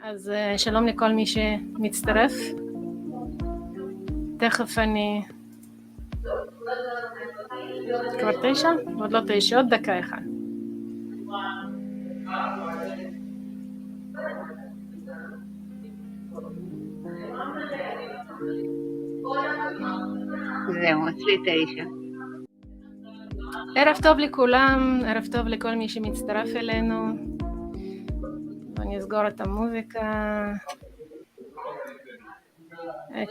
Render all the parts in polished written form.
אז שלום לכל מי שמצטרף. תכף אני... כבר 9? עוד לא 9, עוד דקה אחד. זהו, אצלי 9. ערב טוב לכולם, ערב טוב לכל מי שמצטרף אלינו. אני אסגור את המוזיקה.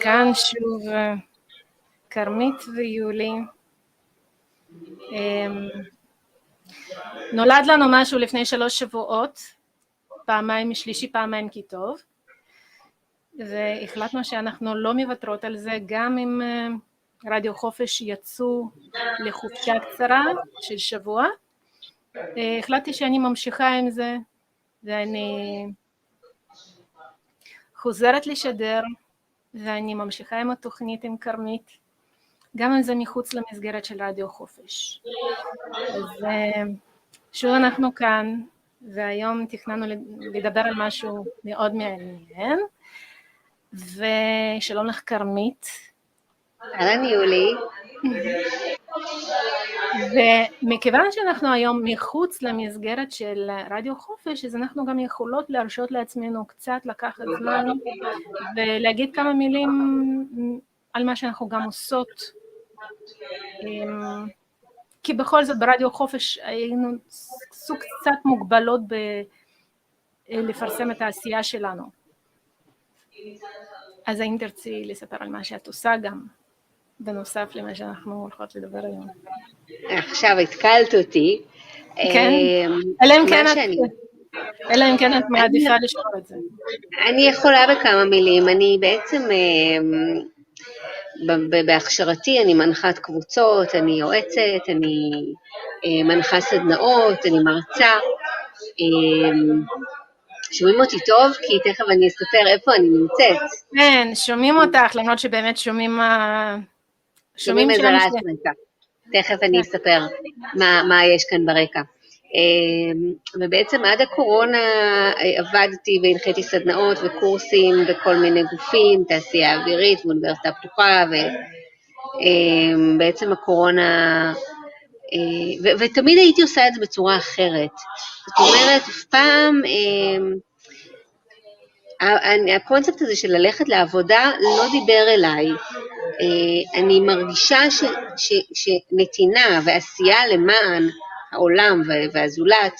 כאן שוב וכרמית ויולי. נולד לנו משהו לפני 3 שבועות, פעמיים שלישי, פעמיים קי-טוב, והחלטנו שאנחנו לא מוותרות על זה, גם אם רדיו חופש יצאו לחופשה קצרה של שבוע. החלטתי שאני ממשיכה עם זה, ואני חוזרת לשדר, ואני ממשיכה עם התוכנית עם כרמית, גם אם זה מחוץ למסגרת של רדיו חופש. אז שוב אנחנו כאן, והיום תכננו לדבר על משהו מאוד מעניין, ושלום לך כרמית. אהלן יולי. ומכיוון שאנחנו היום מחוץ למסגרת של רדיו חופש, אז אנחנו גם יכולות להרשות לעצמנו קצת לקחת זמן, ולהגיד כמה מילים על מה שאנחנו גם עושות, כי בכל זאת ברדיו חופש היינו סוג קצת מוגבלות לפרסם את העשייה שלנו. אז האם תרצי לספר על מה שאת עושה גם, בנוסף למה שאנחנו הולכות לדבר היום? עכשיו התקלת אותי. כן, אלא אם כן את מעדיפה לשמור את זה. אני יכולה בכמה מילים, אני בעצם בהכשרתי אני מנחת קבוצות, אני יועצת, אני מנחה סדנאות, אני מרצה. שומעים אותי טוב? כי תכף אני אספר איפה אני נמצאת. כן, שומעים אותך, למרות שבאמת שומעים איזה רעש רקע. תכף אני אספר מה יש כאן ברקע. ובעצם עד הקורונה עבדתי והנחיתי סדנאות וקורסים בכל מיני גופים, תעשייה אווירית ואוניברסיטה הפתוחה, ובעצם הקורונה, ותמיד הייתי עושה את זה בצורה אחרת. זאת אומרת, אף פעם, הקונספט הזה של ללכת לעבודה לא דיבר אליי. אני מרגישה שנתינה ועשייה למען העולם והזולת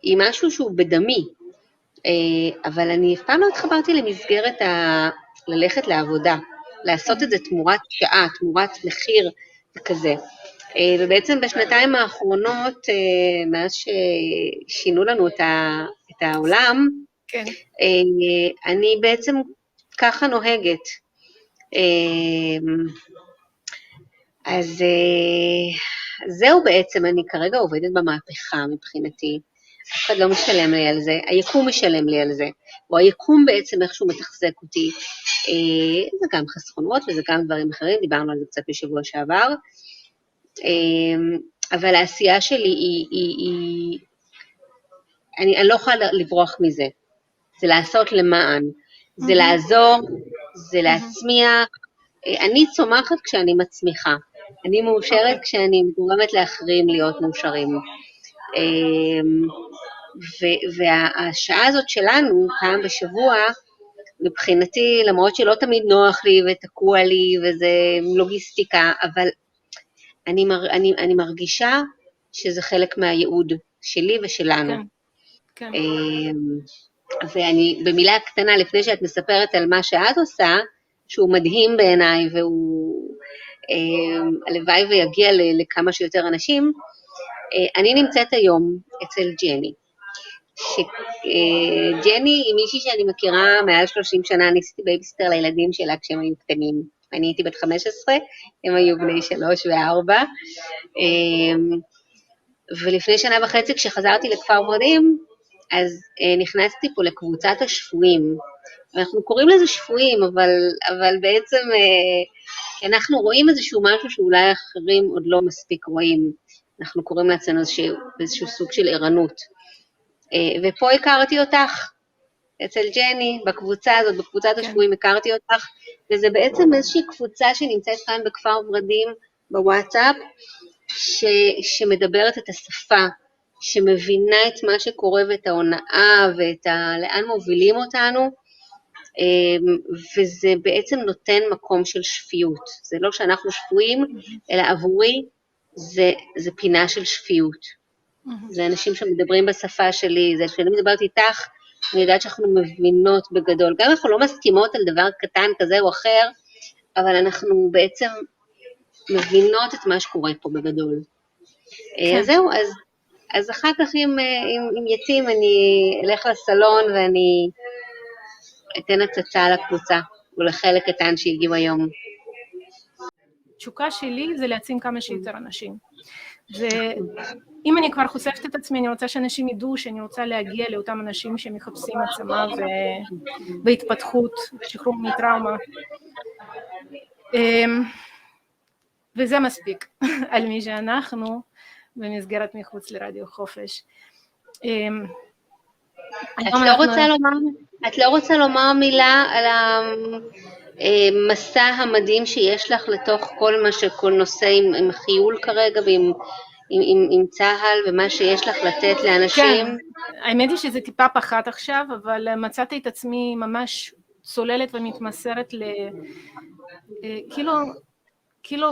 היא משהו שהוא בדמי, אבל אני אף פעם לא התחברתי למסגרת ללכת לעבודה, לעשות את זה תמורת שעה, תמורת מחיר וכזה. ובעצם בשנתיים האחרונות, מאז ששינו לנו את העולם, כן. אני בעצם ככה נוהגת. אז זהו בעצם, אני כרגע עובדת במהפכה מבחינתי, אף אחד לא משלם לי על זה, היקום משלם לי על זה, או היקום בעצם איכשהו מתחזק אותי, זה גם חסכונות וזה גם דברים אחרים, דיברנו על זה קצת בשבוע שעבר, אבל העשייה שלי אני לא יכולה לברוח מזה, זה לעשות למען, זה לעזור, זה להצמיח, אני צומחת כשאני מצמיחה, אני מאושרת כשאני גורמת לאחרים להיות מאושרים, והשעה הזאת שלנו, פעם בשבוע, מבחינתי, למרות שלא תמיד נוח לי ותקוע לי וזה לוגיסטיקה, אבל אני מרגישה שזה חלק מהייעוד שלי ושלנו. כן. ואני במילה קטנה, לפני שאת מספרת על מה שאת עושה, שהוא מדהים בעיניי, והוא הלוואי ויגיע לכמה שיותר אנשים, אני נמצאת היום אצל ג'ני. ג'ני היא מישהי שאני מכירה מעל 30 שנה, אני עשיתי בייביסיטר לילדים שלה כשהם היו קטנים. אני הייתי בת 15, הם היו בני 3 ו4, ולפני שנה וחצי כשחזרתי לכפר ורדים, אז נכנסתי פה לקבוצת השפויים. אנחנו קוראים לזה שפויים, אבל בעצם אנחנו רואים איזשהו משהו שאולי אחרים עוד לא מספיק רואים. אנחנו קוראים לעצמנו איזשהו סוג של ערנות. ופה הכרתי אותך, אצל ג'ני, בקבוצה הזאת, בקבוצת השבועים, הכרתי אותך, וזה בעצם איזושהי קבוצה שנמצאת כאן בכפר ורדים בוואטסאפ, שמדברת את השפה, שמבינה את מה שקורה ואת ההונאה ואת לאן מובילים אותנו, וזה בעצם נותן מקום של שפיות. זה לא שאנחנו שפויים, אלא עבורי זה פינה של שפיות. זה אנשים שמדברים בשפה שלי, זה כשאני מדברת איתך, אני יודעת שאנחנו מבינות בגדול. גם אנחנו לא מסכימות על דבר קטן כזה או אחר, אבל אנחנו בעצם מבינות את מה שקורה פה בגדול. כן. זהו, אז אחר כך אם יצאים, אני אלך לסלון ואני אתן הצצה על הקבוצה, ולחלק קטן שהגיעו היום. תשוקה שלי זה להעצים כמה שיותר אנשים. ואם אני כבר חושפת את עצמי, אני רוצה שאנשים ידעו שאני רוצה להגיע לאותם אנשים שמחפשים העצמה והתפתחות, שחרור מטראומה. וזה מספיק על מי שאנחנו במסגרת מחוץ לרדיו חופש. את לא רוצה לומר מילה על המסע המדהים שיש לך לתוך כל נושא עם חיול כרגע ועם צהל ומה שיש לך לתת לאנשים? כן, האמת היא שזה טיפה פחת עכשיו, אבל מצאתי את עצמי ממש צוללת ומתמסרת כאילו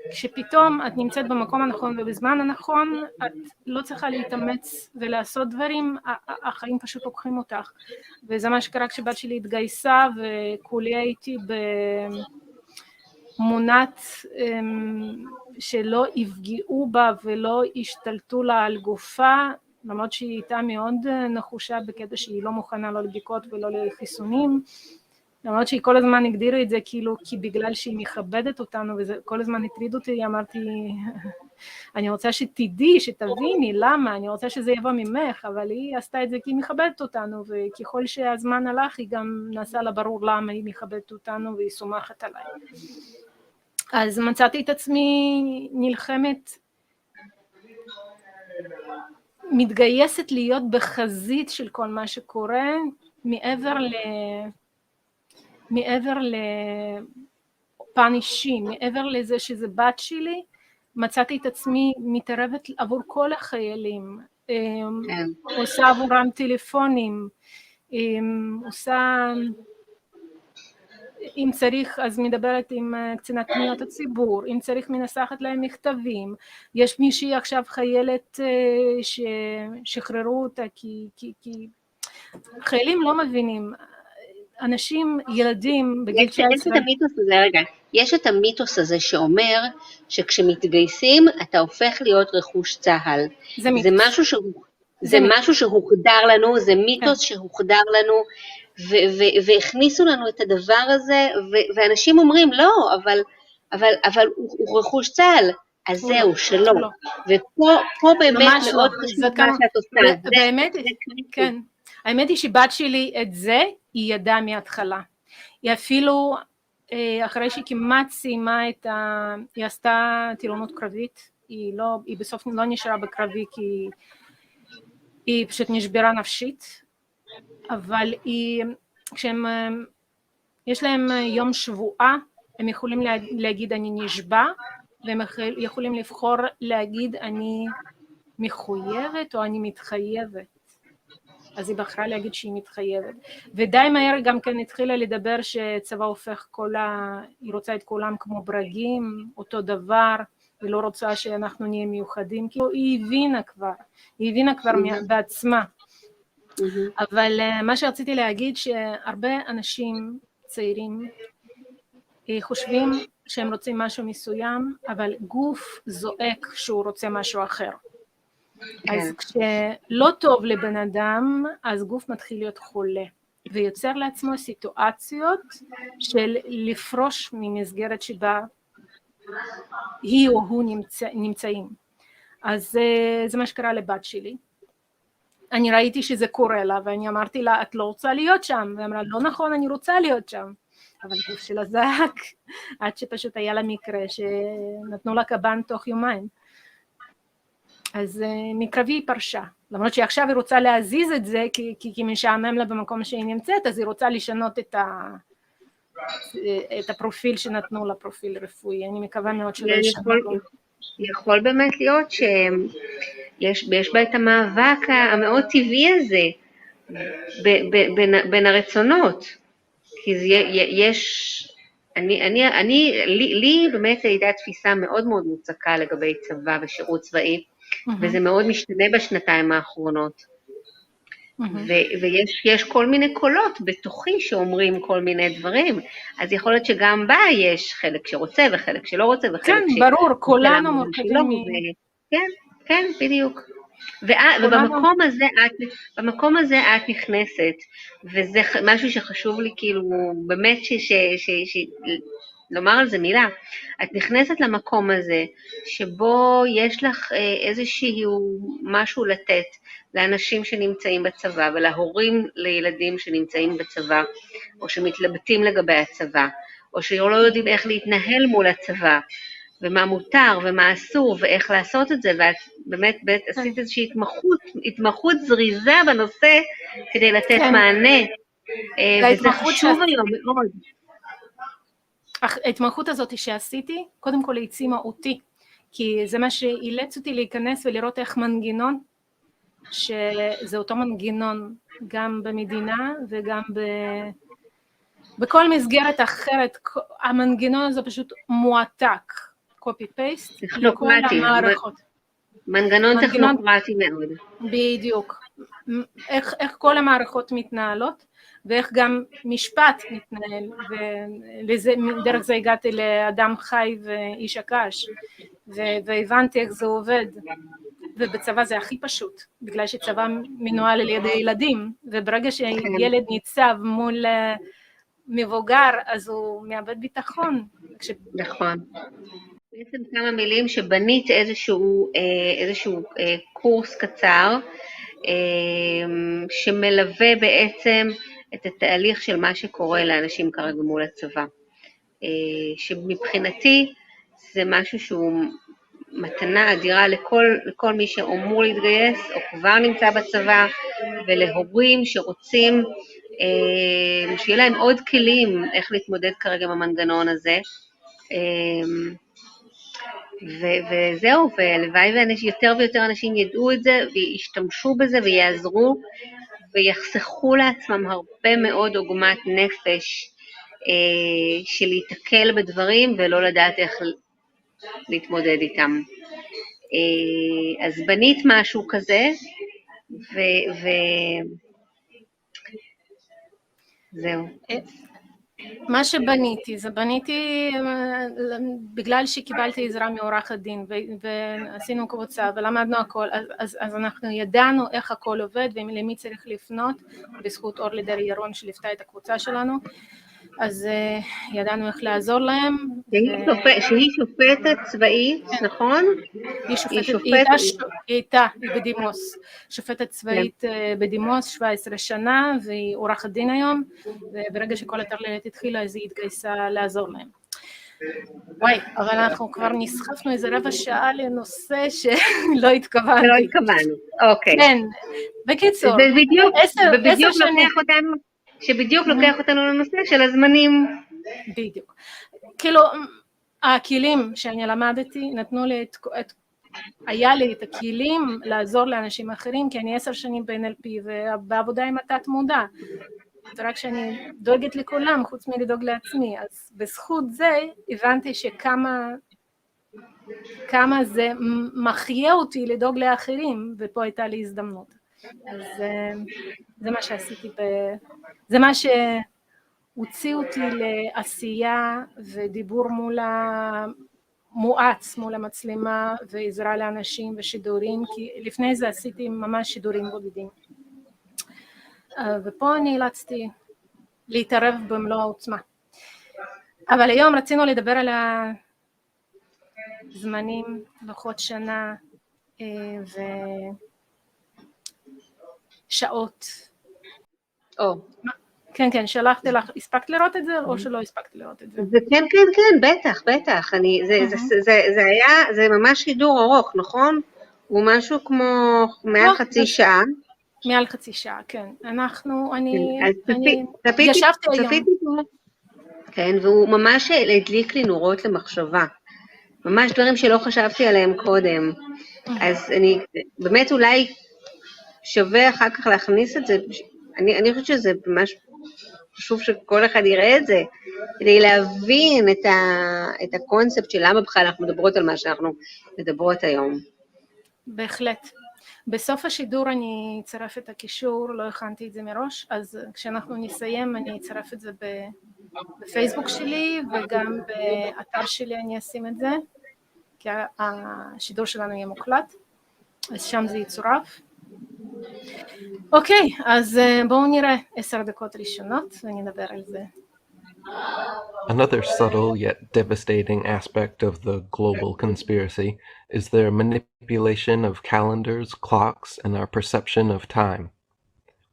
כשפתאום את נמצאת במקום הנכון ובזמן הנכון, את לא צריכה להתאמץ ולעשות דברים, החיים פשוט לוקחים אותך. וזה מה שקרה כשבת שלי התגייסה, וכולי הייתי במונת שלא יפגעו בה ולא ישתלטו לה על גופה, למרות שהיא הייתה מאוד נחושה בקטע שהיא לא מוכנה לא לבדיקות ולא לחיסונים, למרות שהיא כל הזמן הגדירה את זה כאילו, כי בגלל שהיא מכבדת אותנו, וזה כל הזמן הטריד אותי, אמרתי, אני רוצה שתדעי, שתביני, למה, אני רוצה שזה יבוא ממך, אבל היא עשתה את זה כי היא מכבדת אותנו, וככל שהזמן הלך, היא גם נעשה לה ברור למה היא מכבדת אותנו, והיא סומכת עליי. אז מצאתי את עצמי נלחמת, מתגייסת להיות בחזית של כל מה שקורה, מעבר לפן אישי, מעבר לזה שזה בת שלי, מצאתי את עצמי מתערבת עבור כל החיילים, עושה עבורם טלפונים, עושה, אם צריך אז מדברת עם קצינת פניות הציבור, אם צריך מנסחת להם מכתבים, יש מישהי עכשיו חיילת ששחררו אותה, כי חיילים לא מבינים, אנשים, ילדים בגיל 19... יש את המיתוס הזה שאומר שכשמתגייסים אתה הופך להיות רכוש צהל. זה משהו שהוחדר לנו, זה מיתוס שהוחדר לנו, והכניסו לנו את הדבר הזה, ואנשים אומרים לא, אבל הוא רכוש צהל, אז זהו, שלא. ופה באמת מאוד חשוב מה שאת עושה. באמת, כן. האמת היא שבת שלי את זה היא ידעה מההתחלה. היא אפילו, אחרי שהיא כמעט סיימה היא עשתה טירונות קרבית, היא בסוף לא נשארה בקרבי כי היא פשוט נשברה נפשית, אבל יש להם יום שבועה, הם יכולים להגיד אני נשבע, והם יכולים לבחור להגיד אני מחויבת או אני מתחייבת. אז היא בחרה להגיד שהיא מתחייבת. ודי מהר גם כן התחילה לדבר שצבא הופך היא רוצה את כולם כמו ברגים, אותו דבר, ולא רוצה שאנחנו נהיה מיוחדים, כי היא הבינה כבר בעצמה. אבל מה שרציתי להגיד שהרבה אנשים צעירים חושבים שהם רוצים משהו מסוים, אבל גוף זועק שהוא רוצה משהו אחר. אז כשלא טוב לבן אדם, אז גוף מתחיל להיות חולה, ויוצר לעצמו סיטואציות של לפרוש ממסגרת שבה היא או הוא נמצאים. אז זה מה שקרה לבת שלי. אני ראיתי שזה קורה לה, ואני אמרתי לה, את לא רוצה להיות שם? והיא אמרה, לא נכון, אני רוצה להיות שם. אבל גוף שלה זעק, עד שפשוט היה לה מקרה שנתנו לה קב"ן תוך יומיים. אז מקרבי היא פרשה, למרות שעכשיו היא רוצה להזיז את זה, כי משעמם לה במקום שהיא נמצאת, אז היא רוצה לשנות את הפרופיל שנתנו לה, פרופיל רפואי. אני מקווה מאוד שלא ישנו. יכול באמת להיות שיש בה את המאבק המאוד טבעי הזה בין הרצונות, כי לי באמת הייתה תפיסה מאוד מאוד מוצקה לגבי צבא ושירות צבאי, וזה מאוד משתנה בשנתיים האחרונות. ויש כל מיני קולות בתוכי שאומרים כל מיני דברים, אז יכול להיות שגם בה יש חלק שרוצה וחלק שלא רוצה, וחלק כן, ברור, כולנו מורכבים. כן, בדיוק. ובמקום הזה את נכנסת, וזה משהו שחשוב לי כאילו באמת לומר על זה מילה, את נכנסת למקום הזה שבו יש לך איזשהו משהו לתת לאנשים שנמצאים בצבא ולהורים לילדים שנמצאים בצבא או שמתלבטים לגבי הצבא או שלא יודעים איך להתנהל מול הצבא ומה מותר ומה אסור ואיך לעשות את זה, ואת באמת עשית איזושהי התמחות זריזה בנושא כדי לתת מענה, וזה חשוב היום מאוד. ההתמחות הזאת שעשיתי, קודם כל העצימה אותי, כי זה מה שאילץ אותי להיכנס ולראות איך מנגנון, שזה אותו מנגנון גם במדינה וגם בכל מסגרת אחרת, המנגנון הזה פשוט מועתק, copy-paste, לכל המערכות. מנגנון טכנוקרטי מאוד. בדיוק. איך כל המערכות מתנהלות, ואיך גם משפט מתנהל, ודרך זה הגעתי לאדם חי ואיש הקש, והבנתי איך זה עובד, ובצבא זה הכי פשוט, בגלל שצבא מנוהל על ידי ילדים, וברגע שילד ניצב מול מבוגר, אז הוא מאבד ביטחון. נכון. בעצם כמה מילים שבנית איזשהו קורס קצר, שמלווה בעצם את התהליך של מה שקורה לאנשים כרגע מול הצבא. שמבחינתי זה משהו שהוא מתנה אדירה לכל מי שאמור להתגייס או כבר נמצא בצבא, ולהורים שרוצים שיהיה להם עוד כלים איך להתמודד כרגע עם המנגנון הזה. וזהו, ולוואי יותר ויותר אנשים ידעו את זה וישתמשו בזה ויעזרו ויחסכו לעצמם הרבה מאוד עוגמת נפש של להתקל בדברים ולא לדעת איך להתמודד איתם. אז בנית משהו כזה זהו. מה שבניתי, זה בניתי בגלל שקיבלתי עזרה מעורך הדין ועשינו קבוצה ולמדנו הכל, אז אנחנו ידענו איך הכל עובד ולמי צריך לפנות, בזכות אור לדרי ירון שליוותה את הקבוצה שלנו, אז ידענו איך לעזור להם. שהיא שופטת צבאית, נכון? היא בדימוס, שופטת צבאית בדימוס 17 שנה, והיא עורכת דין היום, וברגע שכל הטרללת התחילה, אז היא התגייסה לעזור להם. וואי, אבל אנחנו כבר נסחפנו איזה רבע שעה לנושא שלא התכוונתי. לא התכוונו, אוקיי. כן, בקיצור, שבדיוק לוקח אותנו לנושא של הזמנים. בדיוק. כאילו, הכלים שאני למדתי נתנו לי היה לי את הכלים לעזור לאנשים אחרים, כי אני 10 שנים ב-NLP ובעבודה עם התת מודע, ורק שאני דואגת לכולם חוץ מלדאוג לעצמי, אז בזכות זה הבנתי שכמה זה מחיה אותי לדאוג לאחרים, ופה הייתה לי הזדמנות. אז זה מה שעשיתי, זה מה שהוציא אותי לעשייה ודיבור מואץ מול המצלמה ועזרה לאנשים ושידורים, כי לפני זה עשיתי ממש שידורים בודדים. ופה נאלצתי להתערב במלוא העוצמה. אבל היום רצינו לדבר על הזמנים, לוחות שנה ושעות. כן, שלחתי לך, הספקת לראות את זה או שלא הספקת לראות את זה? כן, בטח. זה ממש שידור ארוך, נכון? הוא משהו כמו מעל חצי שעה. מעל חצי שעה, כן. אז ישבתי היום. צפיתי בו. כן, והוא ממש הדליק לי נורות למחשבה. ממש דברים שלא חשבתי עליהם קודם. אז אני באמת אולי שווה אחר כך להכניס את זה. אני חושבת שזה ממש חשוב שכל אחד יראה את זה, כדי להבין את הקונספט של למה בכלל אנחנו מדברות על מה שאנחנו מדברות היום. בהחלט. בסוף השידור אני אצרף את הקישור, לא הכנתי את זה מראש, אז כשאנחנו נסיים אני אצרף את זה בפייסבוק שלי, וגם באתר שלי אני אשים את זה, כי השידור שלנו יהיה מוקלט, אז שם זה יצורף. אוקיי, אז בואו נראה 10 דקות ראשונות ונדבר על זה. Another subtle yet devastating aspect of the global conspiracy is their manipulation of calendars, clocks, and our perception of time.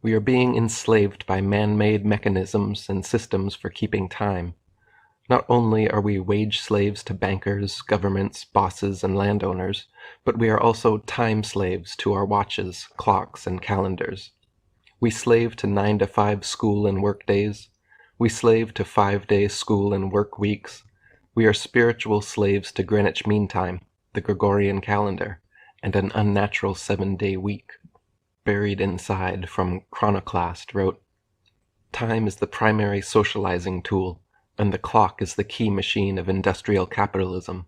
We are being enslaved by man-made mechanisms and systems for keeping time. Not only are we wage slaves to bankers, governments, bosses, and landowners, but we are also time slaves to our watches, clocks, and calendars. We slave to 9-to-5 school and work days. We slave to 5-day school and work weeks. We are spiritual slaves to Greenwich Mean Time, the Gregorian calendar, and an unnatural 7-day week. Buried Inside from Chronoclast wrote, "Time is the primary socializing tool, and the clock is the key machine of industrial capitalism.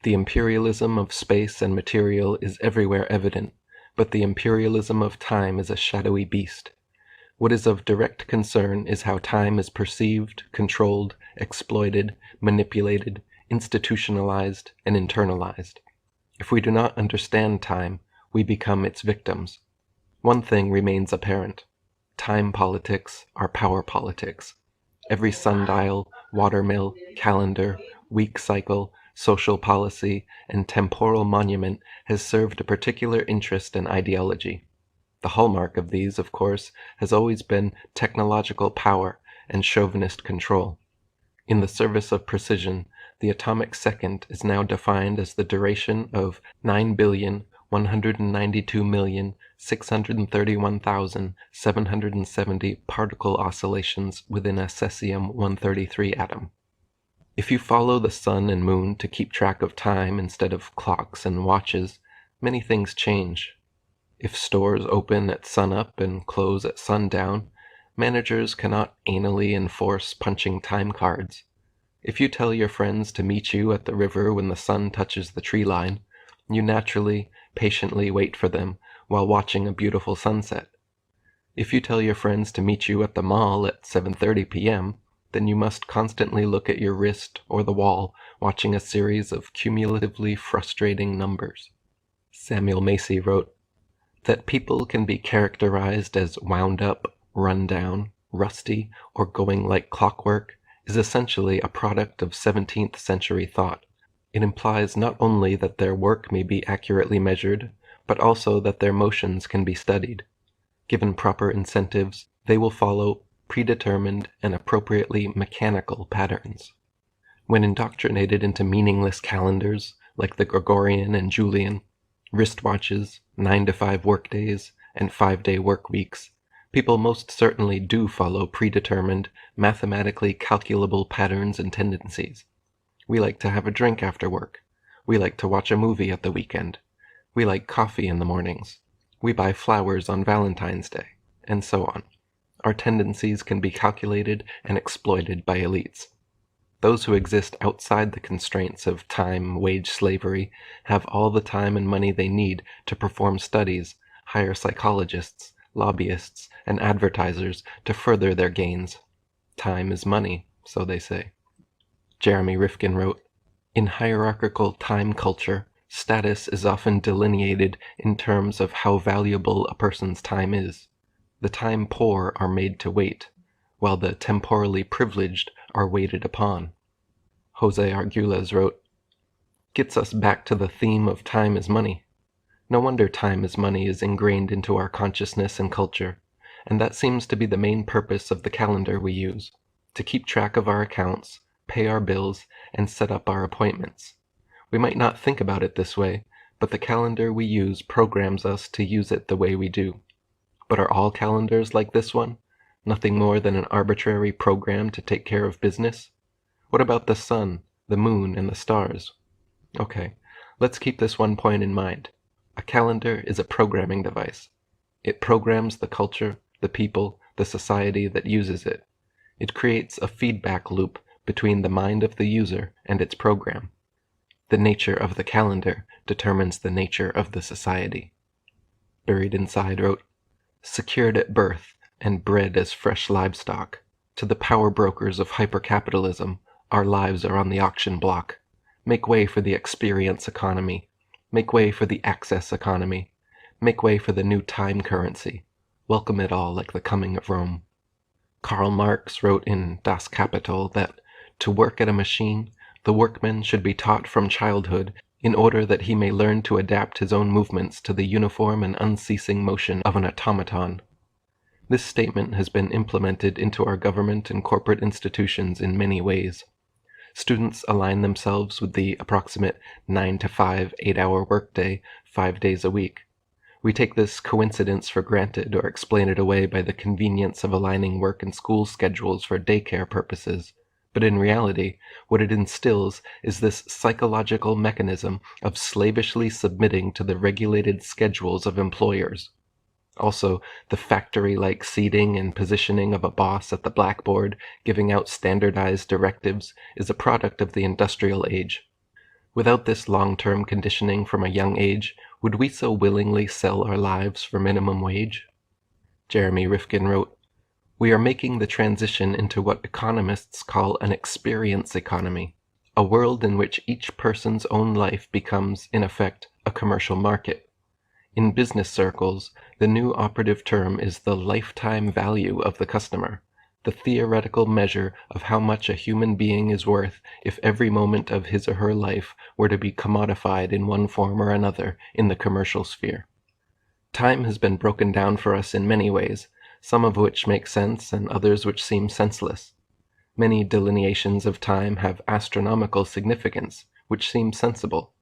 The imperialism of space and material is everywhere evident, but the imperialism of time is a shadowy beast. What is of direct concern is how time is perceived, controlled, exploited, manipulated, institutionalized, and internalized. If we do not understand time, we become its victims. One thing remains apparent. Time politics are power politics. Every sundial, watermill, calendar, week cycle, social policy, and temporal monument has served a particular interest and ideology. The hallmark of these, of course, has always been technological power and chauvinist control. In the service of precision, the atomic second is now defined as the duration of 9,192,631,770 particle oscillations within a cesium-133 atom. If you follow the sun and moon to keep track of time instead of clocks and watches, many things change. If stores open at sunup and close at sundown, managers cannot anally enforce punching time cards. If you tell your friends to meet you at the river when the sun touches the tree line, you naturally, patiently wait for them while watching a beautiful sunset. If you tell your friends to meet you at the mall at 7:30 p.m., then you must constantly look at your wrist or the wall, watching a series of cumulatively frustrating numbers. Samuel Macy wrote, "That people can be characterized as wound up, run down, rusty, or going like clockwork is essentially a product of 17th century thought. It implies not only that their work may be accurately measured, but also that their motions can be studied. Given proper incentives, they will follow predetermined and appropriately mechanical patterns. When indoctrinated into meaningless calendars, like the Gregorian and Julian, wristwatches, 9-to-5 workdays, and 5-day work weeks, people most certainly do follow predetermined, mathematically calculable patterns and tendencies. We like to have a drink after work. We like to watch a movie at the weekend. We like coffee in the mornings. We buy flowers on Valentine's Day, and so on. Our tendencies can be calculated and exploited by elites. Those who exist outside the constraints of time, wage slavery, have all the time and money they need to perform studies, hire psychologists, lobbyists, and advertisers to further their gains. Time is money, so they say." Jeremy Rifkin wrote, "In hierarchical time culture, status is often delineated in terms of how valuable a person's time is. The time poor are made to wait, while the temporally privileged are waited upon." Jose Arguelles wrote, "Gets us back to the theme of time is money. No wonder time is money is ingrained into our consciousness and culture, and that seems to be the main purpose of the calendar we use, to keep track of our accounts, pay our bills, and set up our appointments. We might not think about it this way, but the calendar we use programs us to use it the way we do. But are all calendars like this one? Nothing more than an arbitrary program to take care of business? What about the sun, the moon, and the stars? Okay, let's keep this one point in mind. A calendar is a programming device. It programs the culture, the people, the society that uses it. It creates a feedback loop between the mind of the user and its program. The nature of the calendar determines the nature of the society. Buried Inside wrote, "Secured at birth and bred as fresh livestock, to the power brokers of hypercapitalism, our lives are on the auction block. Make way for the experience economy. Make way for the access economy. Make way for the new time currency. Welcome it all like the coming of Rome." Karl Marx wrote in Das Kapital that to work at a machine, the workman should be taught from childhood in order that he may learn to adapt his own movements to the uniform and unceasing motion of an automaton. This statement has been implemented into our government and corporate institutions in many ways. Students align themselves with the approximate 9 to 5, 8-hour workday 5 days a week. We take this coincidence for granted or explain it away by the convenience of aligning work and school schedules for daycare purposes. But in reality, what it instills is this psychological mechanism of slavishly submitting to the regulated schedules of employers. Also, the factory-like seating and positioning of a boss at the blackboard, giving out standardized directives, is a product of the industrial age. Without this long-term conditioning from a young age, would we so willingly sell our lives for minimum wage? Jeremy Rifkin wrote, "We are making the transition into what economists call an experience economy, a world in which each person's own life becomes, in effect, a commercial market. In business circles, the new operative term is the lifetime value of the customer, the theoretical measure of how much a human being is worth if every moment of his or her life were to be commodified in one form or another in the commercial sphere. Time has been broken down for us in many ways, some of which make sense and others which seem senseless. Many delineations of time have astronomical significance, which seem sensible.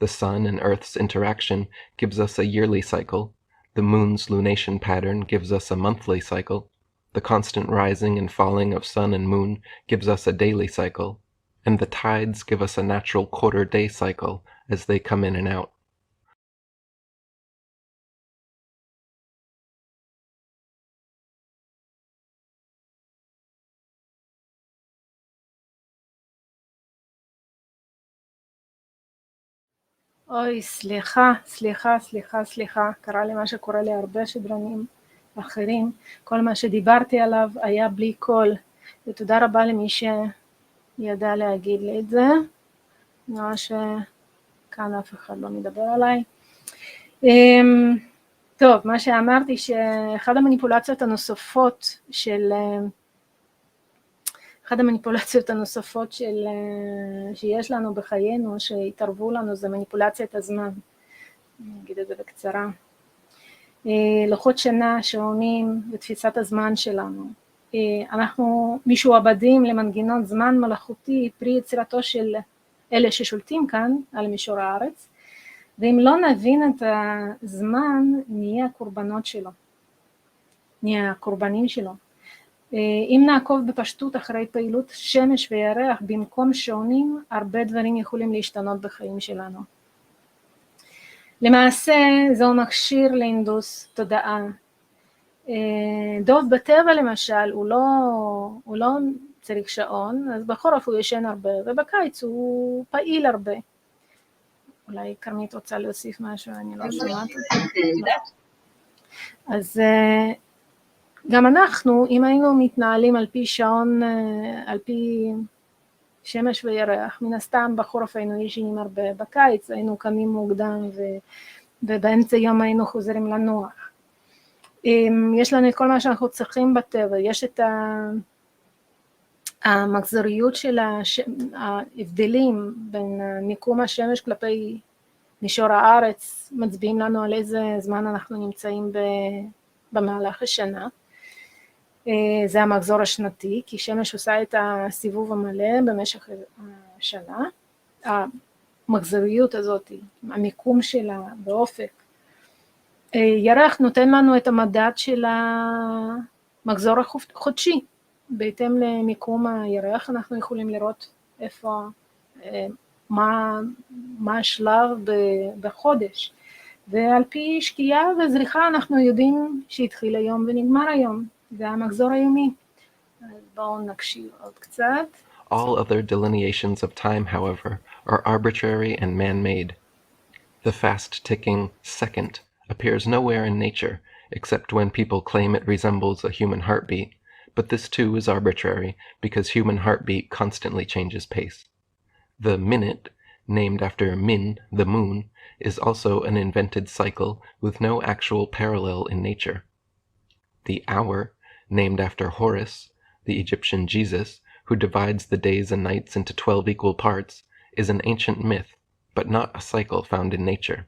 The sun and Earth's interaction gives us a yearly cycle, the moon's lunation pattern gives us a monthly cycle, the constant rising and falling of sun and moon gives us a daily cycle, and the tides give us a natural quarter-day cycle as they come in and out. אוי, סליחה, קרה לי מה שקורה לי הרבה שדרנים אחרים. כל מה שדיברתי עליו היה בלי קול, ותודה רבה למי שידע להגיד לי את זה. נראה שכאן אף אחד לא מדבר עליי. טוב, מה שאמרתי שאחד המניפולציות הנוספות שיש לנו בחיינו, שהתערבו לנו, זה מניפולציית הזמן. אני אגיד את זה בקצרה. לוחות שנה, שעונים ותפיסת הזמן שלנו. אנחנו משועבדים למנגנון זמן מלאכותי, פרי יצירתו של אלה ששולטים כאן על מישור הארץ, ואם לא נבין את הזמן, נהיה הקורבנים שלו. אם נעקוב בפשטות אחרי פעילות שמש וירח במקום שעונים, הרבה דברים יכולים להשתנות בחיים שלנו. למעשה זהו מכשיר להנדוס תודעה. דוב בטבע למשל, הוא לא צריך שעון, אז בחורף הוא ישן הרבה, ובקיץ הוא פעיל הרבה. אולי כרמית רוצה להוסיף משהו, אני לא שומעת אותה. אז גם אנחנו, אם היינו מתנהלים על פי שעון, על פי שמש וירח, מן הסתם בחורף היינו ישנים הרבה, בקיץ היינו קמים מוקדם ובאמצע יום היינו חוזרים לנוח. יש לנו את כל מה שאנחנו צריכים בטבע, יש את המחזוריות של ההבדלים בין מיקום השמש כלפי מישור הארץ, מצביעים לנו על איזה זמן אנחנו נמצאים במהלך השנה. זה המחזור השנתי, כי שמש עושה את הסיבוב המלא במשך השנה, המחזוריות הזאת, המיקום שלה באופק. ירח נותן לנו את המדד של המחזור החודשי. בהתאם למיקום הירח אנחנו יכולים לראות איפה, מה השלב בחודש. ועל פי שקיעה וזריחה אנחנו יודעים שהתחיל היום ונגמר היום. זה המחזור היומי. אז בואו נקשיב עוד קצת. All other delineations of time, however, are arbitrary and man-made. The fast-ticking second appears nowhere in nature, except when people claim it resembles a human heartbeat, but this too is arbitrary because human heartbeat constantly changes pace. The minute, named after Min, the moon, is also an invented cycle with no actual parallel in nature. The hour, named after Horus, the Egyptian Jesus, who divides the days and nights into 12 equal parts, is an ancient myth, but not a cycle found in nature.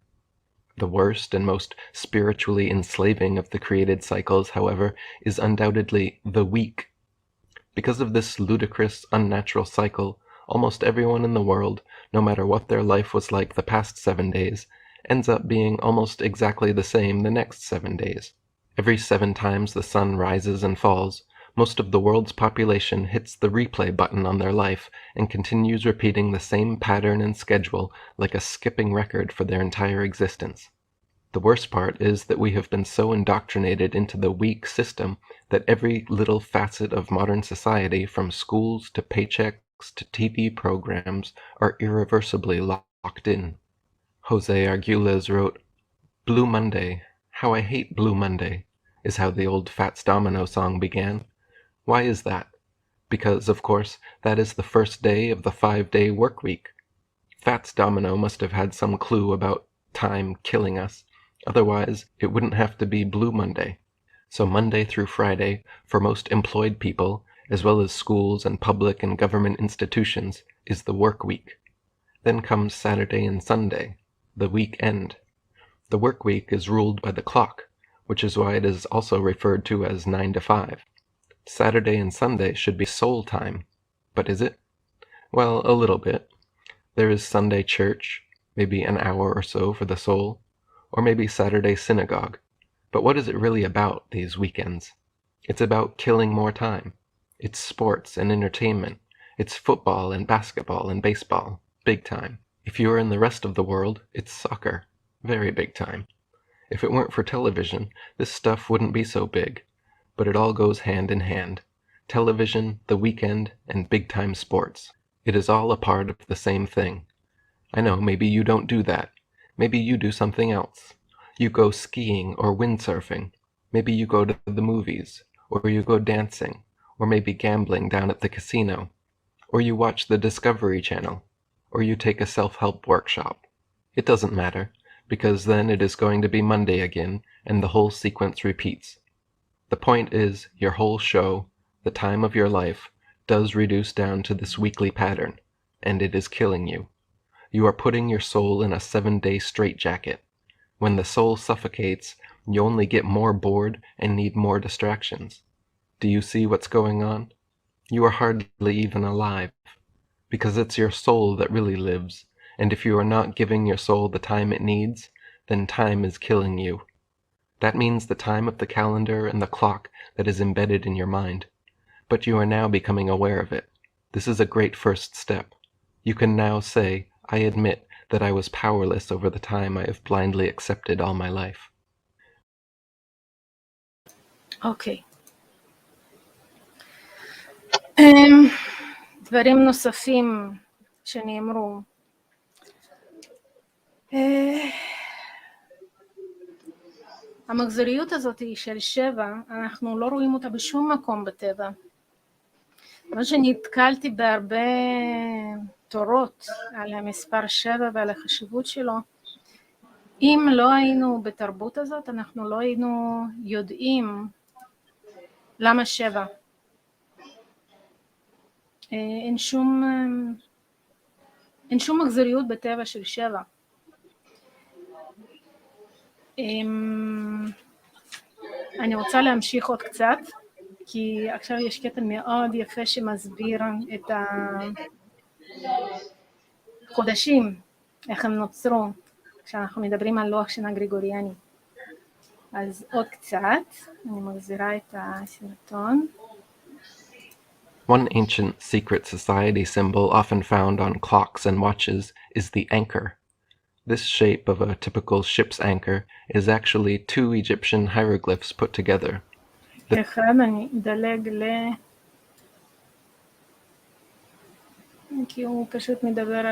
The worst and most spiritually enslaving of the created cycles, however, is undoubtedly the week. Because of this ludicrous, unnatural cycle, almost everyone in the world, no matter what their life was like the past 7 days, ends up being almost exactly the same the next 7 days. Every 7 times the sun rises and falls, most of the world's population hits the replay button on their life and continues repeating the same pattern and schedule like a skipping record for their entire existence. The worst part is that we have been so indoctrinated into the weak system that every little facet of modern society, from schools to paychecks to TV programs, are irreversibly locked in. Jose Arguelles wrote, "Blue Monday, how I hate Blue Monday," is how the old Fats Domino song began. Why is that? Because, of course, that is the first day of the 5-day work week. Fats Domino must have had some clue about time killing us. Otherwise, it wouldn't have to be Blue Monday. So Monday through Friday, for most employed people, as well as schools and public and government institutions, is the work week. Then comes Saturday and Sunday, the weekend. The work week is ruled by the clock, which is why it is also referred to as 9 to 5. Saturday and Sunday should be soul time. But is it? Well, a little bit. There is Sunday church, maybe an hour or so for the soul, or maybe Saturday synagogue. But what is it really about, these weekends? It's about killing more time. It's sports and entertainment. It's football and basketball and baseball, big time. If you are in the rest of the world, it's soccer, very big time. If it weren't for television, this stuff wouldn't be so big. But it all goes hand in hand. Television, the weekend, and big-time sports. It is all a part of the same thing. I know, maybe you don't do that. Maybe you do something else. You go skiing or windsurfing. Maybe you go to the movies, or you go dancing, or maybe gambling down at the casino, or you watch the Discovery Channel, or you take a self-help workshop. It doesn't matter, because then it is going to be Monday again, and the whole sequence repeats. The point is, your whole show, the time of your life, does reduce down to this weekly pattern, and it is killing you. You are putting your soul in a 7-day straitjacket. When the soul suffocates, you only get more bored and need more distractions. Do you see what's going on? You are hardly even alive, because it's your soul that really lives, and if you are not giving your soul the time it needs, then time is killing you. That means the time of the calendar and the clock that is embedded in your mind. But you are now becoming aware of it. This is a great first step. You can now say, I admit that I was powerless over the time I have blindly accepted all my life. אוקיי. דברים נוספים שנאמרו. המחזוריות הזאת של 7, אנחנו לא רואים אותה בשום מקום בטבע. מה שנתקלתי בהרבה תורות על המספר 7 ועל החשיבות שלו, אם לא היינו בתרבות הזאת, אנחנו לא היינו יודעים למה 7. אין שום מחזוריות בטבע של 7. אני רוצה להמשיך עוד קצת, כי עכשיו יש קטע מאוד יפה שמסביר את החודשים איך הם נוצרו, כשאנחנו מדברים על לוח שנה גרגוריאני. אז עוד קצת, אני מחזירה את הסרטון. One ancient secret society symbol often found on clocks and watches is the anchor. This shape of a typical ship's anchor is actually two Egyptian hieroglyphs put together. אחד, אני אדלג כי הוא פשוט מדבר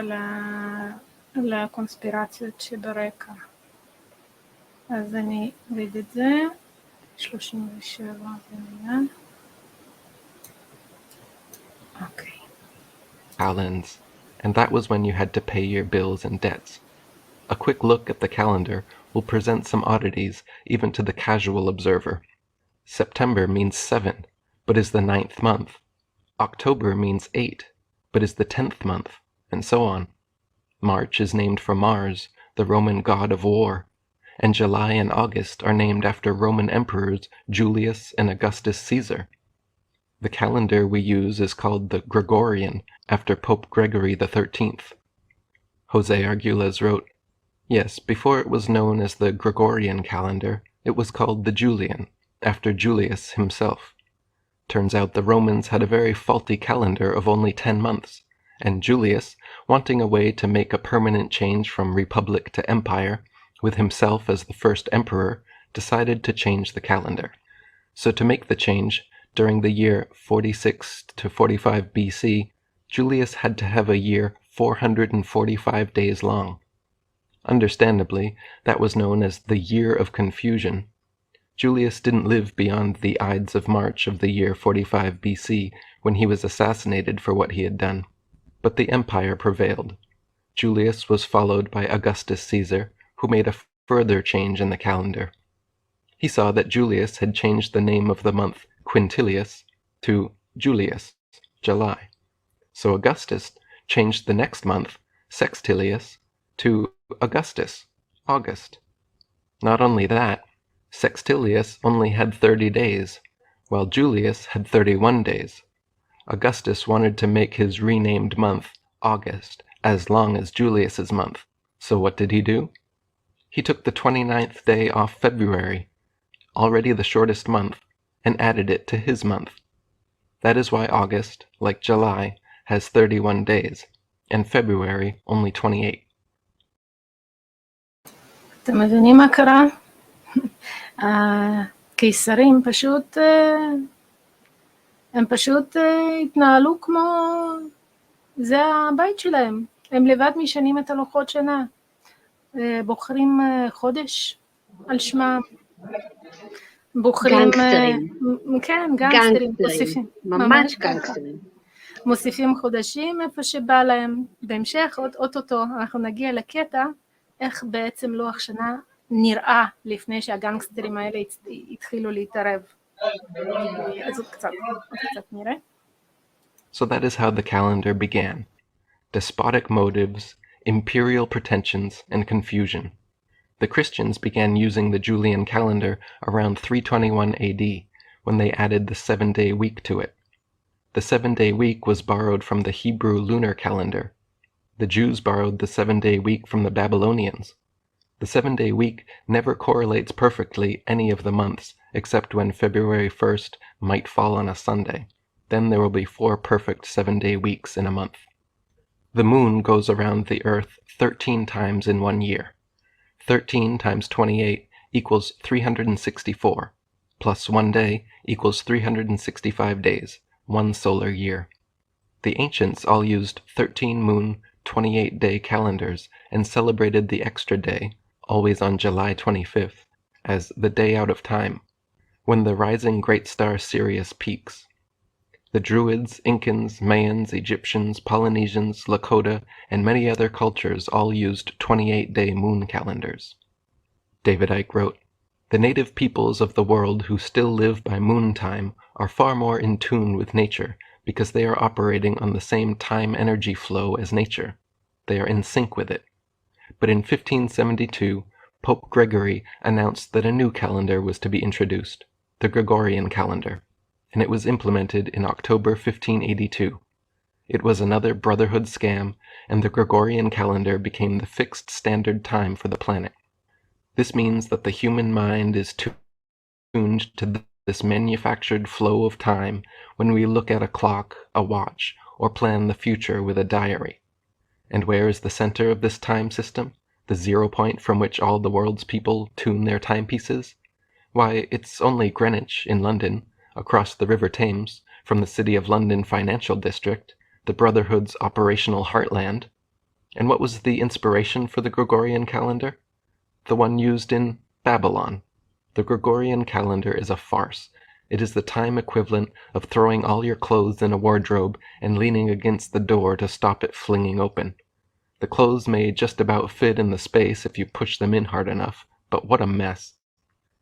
על הקונספירציות שברקע. אז אני אגיד את זה, 37 ומיד. אוקיי. Calends, and that was when you had to pay your bills and debts. A quick look at the calendar will present some oddities even to the casual observer. September means 7, but is the 9th month. October means 8, but is the 10th month, and so on. March is named for Mars, the Roman god of war, and July and August are named after Roman emperors Julius and Augustus Caesar. The calendar we use is called the Gregorian, after Pope Gregory XIII. Jose Arguelles wrote, "Yes, before it was known as the Gregorian calendar, it was called the Julian, after Julius himself. Turns out the Romans had a very faulty calendar of only 10 months, and Julius, wanting a way to make a permanent change from republic to empire, with himself as the first emperor, decided to change the calendar. So to make the change, during the year 46 to 45 BC, Julius had to have a year 445 days long. Understandably, that was known as the Year of Confusion. Julius didn't live beyond the Ides of March of the year 45 BC, when he was assassinated for what he had done. But the empire prevailed. Julius was followed by Augustus Caesar, who made a further change in the calendar. He saw that Julius had changed the name of the month Quintilius to Julius, July. So Augustus changed the next month, Sextilius, to Augustus, August. Not only that, Sextilius only had 30 days, while Julius had 31 days. Augustus wanted to make his renamed month, August, as long as Julius's month. So what did he do? He took the 29th day off February, already the shortest month, and added it to his month. That is why August, like July, has 31 days, and February only 28. אתם מבינים מה קרה? הקיסרים פשוט, הם פשוט התנהלו כמו, זה הבית שלהם. הם לבד משנים את הלוחות שנה. בוחרים חודש על שמם. בוחרים... גנגסטרים. כן, גנגסטרים. ממש גנגסטרים. מוסיפים חודשים איפה שבא להם. בהמשך, אוטוטו, אנחנו נגיע לקטע, איך בעצם לוח שנה נראה לפני שהגנגסטרים האלה התחילו להתערב. אז עוד קצת נראה. So that is how the calendar began. Despotic motives, imperial pretensions, and confusion. The Christians began using the Julian calendar around 321 AD, when they added the 7-day week to it. The 7-day week was borrowed from the Hebrew lunar calendar. The Jews borrowed the 7-day week from the Babylonians. The 7-day week never correlates perfectly any of the months, except when February 1st might fall on a Sunday. Then there will be 4 perfect 7-day weeks in a month. The moon goes around the earth 13 times in 1 year. 13 times 28 equals 364, plus 1 day equals 365 days, 1 solar year. The ancients all used 13 moon, 28-day calendars and celebrated the extra day, always on July 25th, as the day out of time, when the rising great star Sirius peaks. The Druids, Incans, Mayans, Egyptians, Polynesians, Lakota, and many other cultures all used 28-day moon calendars. David Icke wrote, "The native peoples of the world who still live by moon time are far more in tune with nature because they are operating on the same time-energy flow as nature. They are in sync with it. But in 1572, Pope Gregory announced that a new calendar was to be introduced, the Gregorian calendar, and it was implemented in October 1582. It was another brotherhood scam, and the Gregorian calendar became the fixed standard time for the planet. This means that the human mind is tuned to this manufactured flow of time when we look at a clock, a watch, or plan the future with a diary. And where is the center of this time system? The 0 point from which all the world's people tune their timepieces? Why, it's only Greenwich in London, across the River Thames, from the City of London financial district, the Brotherhood's operational heartland. And what was the inspiration for the Gregorian calendar? The one used in Babylon. The Gregorian calendar is a farce. It is the time equivalent of throwing all your clothes in a wardrobe and leaning against the door to stop it flinging open. The clothes may just about fit in the space if you push them in hard enough, but what a mess.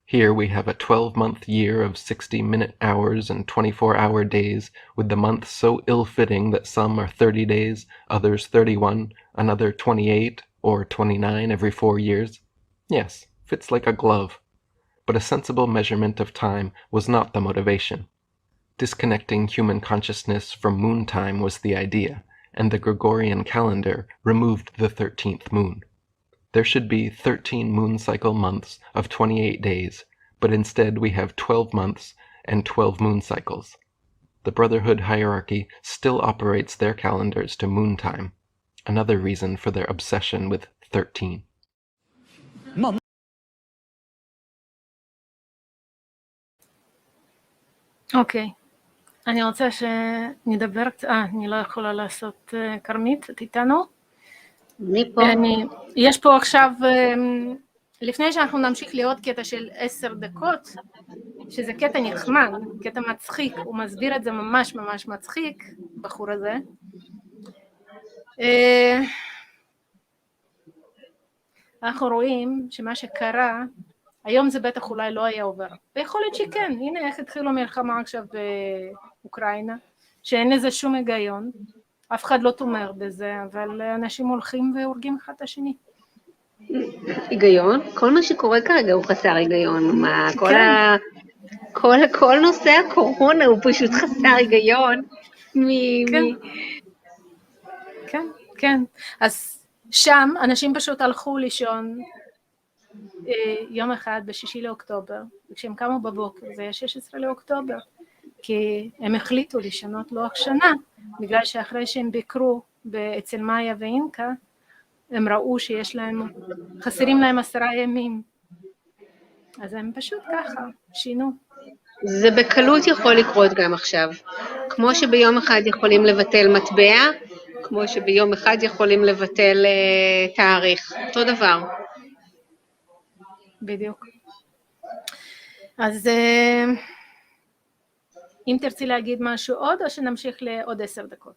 Here we have a 12-month year of 60-minute hours and 24-hour days, with the months so ill-fitting that some are 30 days, others 31, another 28 or 29 every 4 years. Yes, fits like a glove. But a sensible measurement of time was not the motivation. Disconnecting human consciousness from moon time was the idea, and the Gregorian calendar removed the 13th moon. There should be 13 moon cycle months of 28 days, but instead we have 12 months and 12 moon cycles. The Brotherhood hierarchy still operates their calendars to moon time, another reason for their obsession with 13. אוקיי, אני רוצה שנדבר, אני לא יכולה לעשות כרמית, את איתנו? אני פה. יש פה עכשיו, לפני שאנחנו נמשיך לעוד קטע של 10 דקות, שזה קטע נחמד, קטע מצחיק, הוא מסביר את זה ממש ממש מצחיק, בחור הזה. אנחנו רואים שמה שקרה, היום זה בטח אולי לא היה עובר, ויכול להיות שכן, הנה איך התחילו מלחמה עכשיו באוקראינה, שאין לזה שום היגיון, אף אחד לא תומך בזה, אבל אנשים הולכים והורגים אחד את השני. היגיון? כל מה שקורה כרגע הוא חסר היגיון, מה, כל נושא הקורונה הוא פשוט חסר היגיון. כן, כן, אז שם אנשים פשוט הלכו לישון, יום אחד ב6 לאוקטובר, וכשהם קמו בבוקר, זה היה 16 לאוקטובר, כי הם החליטו לשנות לוח שנה, בגלל שאחרי שהם ביקרו אצל מאיה ואינקה, הם ראו שיש להם, חסרים להם 10 ימים, אז הם פשוט ככה, שינו. זה בקלות יכול לקרות גם עכשיו, כמו שביום אחד יכולים לבטל מטבע, כמו שביום אחד יכולים לבטל תאריך, אותו דבר. בדיוק. אז אם תרצי להגיד משהו עוד, או שנמשיך לעוד 10 דקות?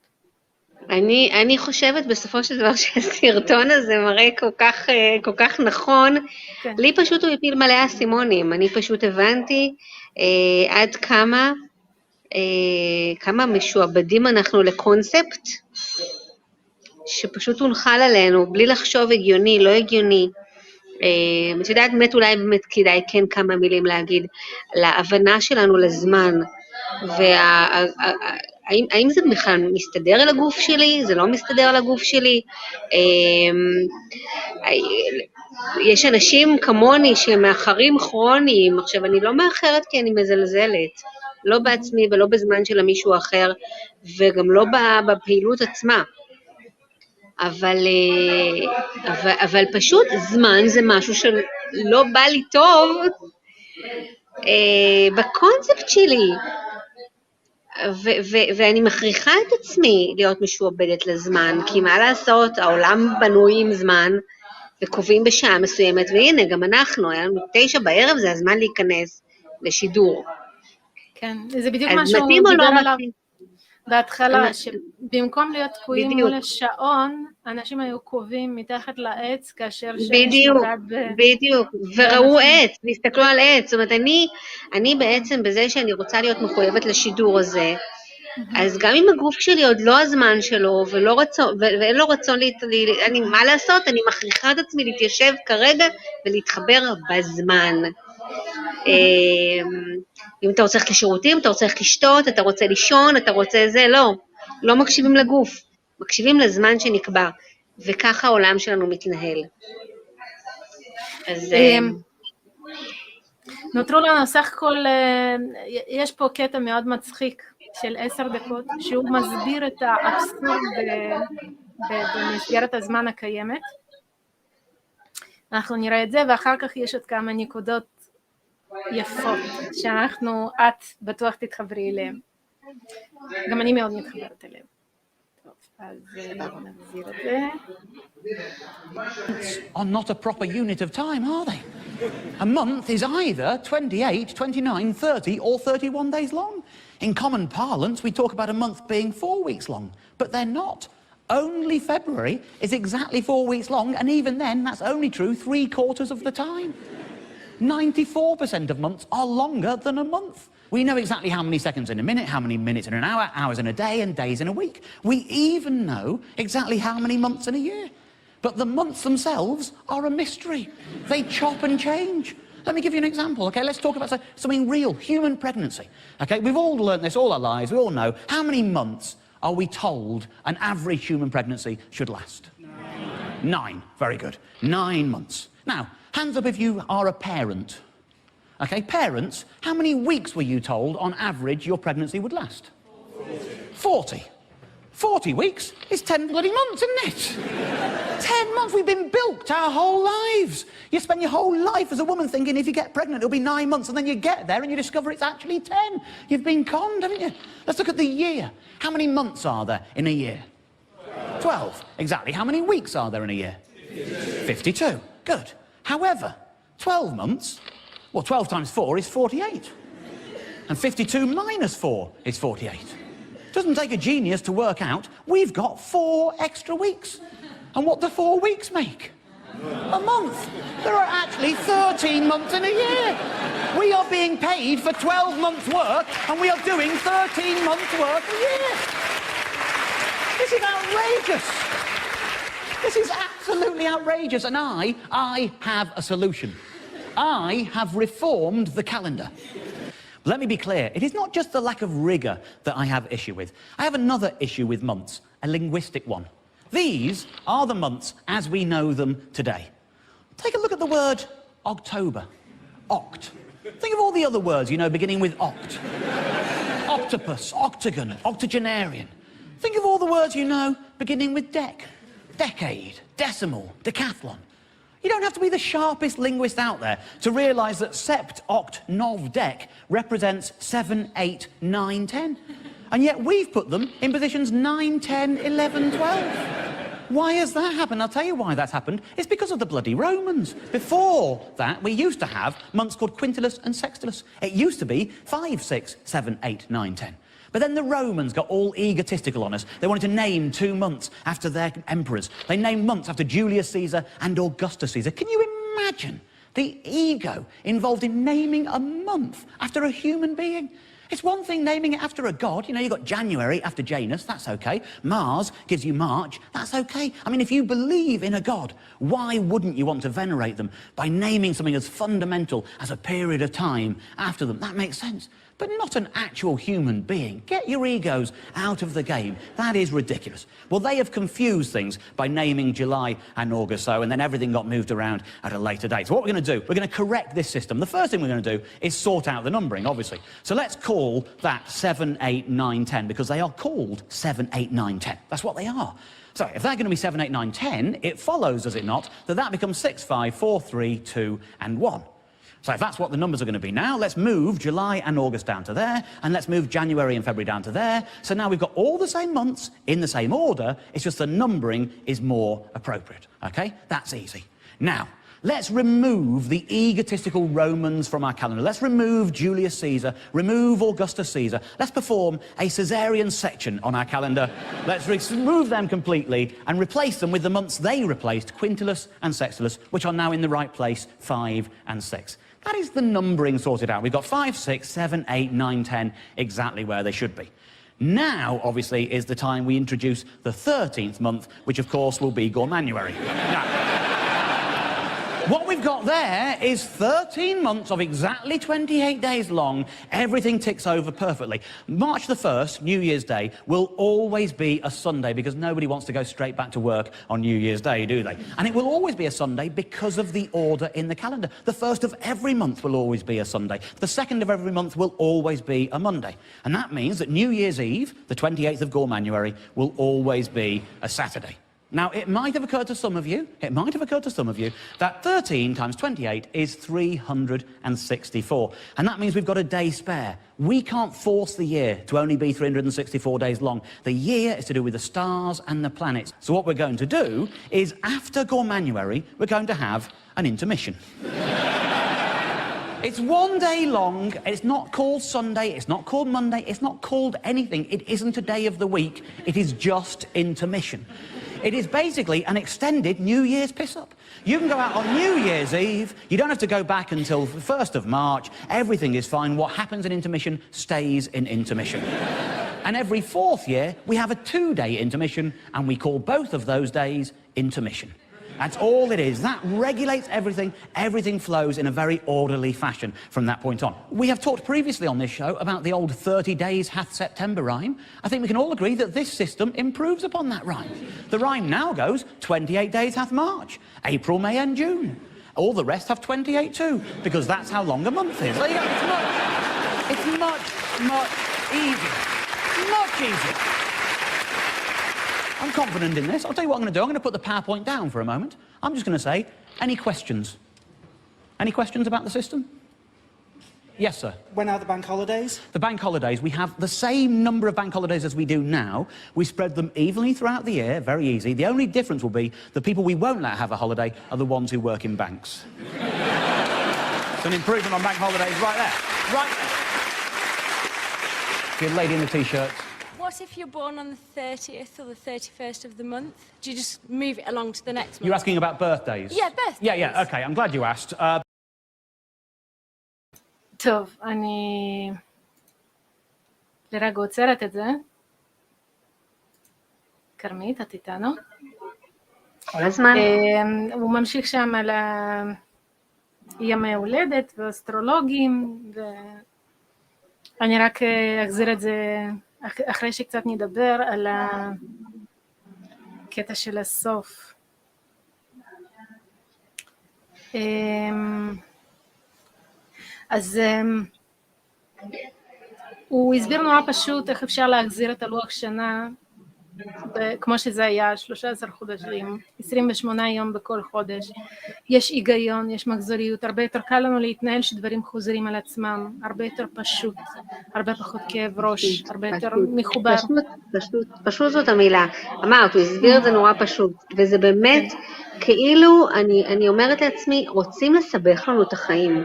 אני חושבת בסופו של דבר שהסרטון הזה מראה כל כך נכון, כן. לי פשוט הוא הפיל מלא אסימונים, אני פשוט הבנתי עד כמה משועבדים אנחנו לקונספט, שפשוט הונחל עלינו, בלי לחשוב הגיוני, לא הגיוני, את יודעת, אולי באמת כדאי כן כמה מילים להגיד, להבנה שלנו לזמן, האם זה בכלל מסתדר על הגוף שלי, זה לא מסתדר על הגוף שלי, יש אנשים כמוני שהם מאחרים כרוניים, עכשיו אני לא מאחרת כי אני מזלזלת, לא בעצמי ולא בזמן של מישהו אחר, וגם לא בפעילות עצמה, אבל פשוט זמן זה משהו שלא בא לי טוב בקונספט שלי, ואני מכריחה את עצמי להיות משועבדת לזמן, כי מה לעשות, העולם בנוי עם זמן, וקובעים בשעה מסוימת, והנה גם אנחנו, היה לנו 9 בערב, זה הזמן להיכנס לשידור. כן, זה בדיוק מה שהוא דיבר עליו. בהתחלה, שבמקום להיות תקועים מול השעון, אנשים היו קובעים מתחת לעץ, כאשר בדיוק, וראו עץ, והסתכלו על עץ, זאת אומרת, אני בעצם בזה שאני רוצה להיות מחויבת לשידור הזה, אז גם אם הגוף שלי עוד לא הזמן שלו, ואין לו רצון, מה לעשות, אני מכריחה את עצמי להתיישב כרגע, ולהתחבר בזמן. אם אתה רוצה ללכת לשירותים, אתה רוצה ללכת לשתות, אתה רוצה לישון, אתה רוצה זה, לא מקשיבים לגוף, מקשיבים לזמן שנקבע, וככה העולם שלנו מתנהל. אז... נותרו לנו סך הכל, יש פה קטע מאוד מצחיק של 10 דקות, שהוא מסביר את האבסורד במסגרת הזמן הקיימת. אנחנו נראה את זה, ואחר כך יש עוד כמה נקודות יפות, את בטוח תתחברי אליהן. גם אני מאוד מתחברת אליהן. טוב, אז נחזיר את זה. Are not a proper unit of time, are they? A month is either 28, 29, 30 or 31 days long. In common parlance, we talk about a month being 4 weeks long, but they're not. Only February is exactly 4 weeks long, and even then, that's only true 3/4 of the time. 94% of months are longer than a month. We know exactly how many seconds in a minute, how many minutes in an hour, hours in a day, and days in a week. We even know exactly how many months in a year. But the months themselves are a mystery. They chop and change. Let me give you an example, okay? Let's talk about something real, human pregnancy. Okay, we've all learned this all our lives. We all know how many months are we told an average human pregnancy should last? 9. Very good. 9 months. Now, hands up if you are a parent. Okay, parents, how many weeks were you told on average your pregnancy would last? 40. 40 weeks is 10 bloody months, isn't it? 10 months, we've been bilked our whole lives. You spend your whole life as a woman thinking if you get pregnant it'll be 9 months, and then you get there and you discover it's actually 10. You've been conned, haven't you? Let's look at the year. How many months are there in a year? 12. Exactly. How many weeks are there in a year? 52. Good. However, 12 months, well, 12 times 4 is 48. And 52 minus 4 is 48. Doesn't take a genius to work out we've got 4 extra weeks. And what do 4 weeks make? A month. There are actually 13 months in a year. We are being paid for 12 months' work, and we are doing 13 months' work a year. This is outrageous. This is absolutely outrageous, and I have a solution. I have reformed the calendar. Let me be clear, it is not just the lack of rigour that I have issue with. I have another issue with months, a linguistic one. These are the months as we know them today. Take a look at the word October. Oct. Think of all the other words you know beginning with oct. Octopus, octagon, octogenarian. Think of all the words you know beginning with dec. Decade, decimal, decathlon. You don't have to be the sharpest linguist out there to realise that sept, oct, nov, dec represents 7, 8, 9, 10. And yet we've put them in positions 9, 10, 11, 12. Why has that happened? I'll tell you why that's happened. It's because of the bloody Romans. Before that, we used to have months called quintilis and sextilis. It used to be 5, 6, 7, 8, 9, 10. But then the Romans got all egotistical on us. They wanted to name 2 months after their emperors. They named months after Julius Caesar and Augustus Caesar. Can you imagine the ego involved in naming a month after a human being? It's one thing naming it after a god. You know, you've got January after Janus, that's okay. Mars gives you March, that's okay. I mean, if you believe in a god, why wouldn't you want to venerate them by naming something as fundamental as a period of time after them? That makes sense. But not an actual human being. Get your egos out of the game. That is ridiculous. Well, they have confused things by naming July and August so, and then everything got moved around at a later date. So what we're going to do, we're going to correct this system. The first thing we're going to do is sort out the numbering, obviously. So let's call that 7, 8, 9, 10, because they are called 7, 8, 9, 10. That's what they are. So if they're going to be 7, 8, 9, 10, it follows, does it not, that that becomes 6, 5, 4, 3, 2, and 1. So if that's what the numbers are going to be now, let's move July and August down to there, and let's move January and February down to there. So now we've got all the same months in the same order, it's just the numbering is more appropriate, okay? That's easy. Now, let's remove the egotistical Romans from our calendar. Let's remove Julius Caesar, remove Augustus Caesar. Let's perform a caesarean section on our calendar. Let's remove them completely and replace them with the months they replaced, quintilis and sextilis, which are now in the right place, 5 and 6. That is the numbering sorted out. We've got 5, 6, 7, 8, 9, 10, exactly where they should be. Now, obviously, is the time we introduce the 13th month, which, of course, will be Gormanuary. Now, what we've got there is 13 months of exactly 28 days long. Everything ticks over perfectly. March the 1st, New Year's Day, will always be a Sunday because nobody wants to go straight back to work on New Year's Day, do they? And it will always be a Sunday because of the order in the calendar. The 1st of every month will always be a Sunday. The 2nd of every month will always be a Monday. And that means that New Year's Eve, the 28th of Gorman, will always be a Saturday. Now, it might have occurred to some of you, that 13 times 28 is 364. And that means we've got a day spare. We can't force the year to only be 364 days long. The year is to do with the stars and the planets. So what we're going to do is, after Gormanuary, we're going to have an intermission. It's one day long. It's not called Sunday. It's not called Monday. It's not called anything. It isn't a day of the week. It is just intermission. It is basically an extended New Year's piss-up. You can go out on New Year's Eve. You don't have to go back until the 1st of March. Everything is fine. What happens in intermission stays in intermission. And every 4th year, we have a 2-day intermission, and we call both of those days intermission. That's all it is. That regulates everything. Everything flows in a very orderly fashion from that point on. We have talked previously on this show about the old 30 days hath September rhyme. I think we can all agree that this system improves upon that rhyme. The rhyme now goes 28 days hath March, April, May and June. All the rest have 28 too, because that's how long a month is. There you go. It's much easier. Much easier. I'm confident in this. I'll tell you what I'm going to do. I'm going to put the PowerPoint down for a moment. I'm just going to say, any questions? Any questions about the system? Yes, sir. When are the bank holidays? The bank holidays, we have the same number of bank holidays as we do now. We spread them evenly throughout the year, very easy. The only difference will be the people we won't let have a holiday are the ones who work in banks. It's an improvement on bank holidays right there. Right there. Good lady in the T-shirt. What if you're born on the 30th or the 31st of the month? Do you just move it along to the next month? You're asking about birthdays? Yeah, birthdays. Yeah, okay, I'm glad you asked. טוב, אני לרגע עוצרת את זה. כרמית, את איתנו? כל הזמן. הוא ממשיך שם על ימי הולדת ואסטרולוגים, ואני רק אחזיר את זה אחרי שקצת נדבר על הקטע של הסוף. אז הוא הסביר נורא פשוט איך אפשר להחזיר את הלוח שנה, כמו שזה היה, 13 חודשים, 28 יום בכל חודש. יש היגיון, יש מחזוריות, הרבה יותר קל לנו להתנהל שדברים חוזרים על עצמם, הרבה יותר פשוט, הרבה פחות כאב ראש, הרבה יותר מחובר. פשוט זאת המילה. אמרת, הוא הסביר את זה נורא פשוט, וזה באמת כאילו, אני אומרת לעצמי, רוצים לסבך לנו את החיים.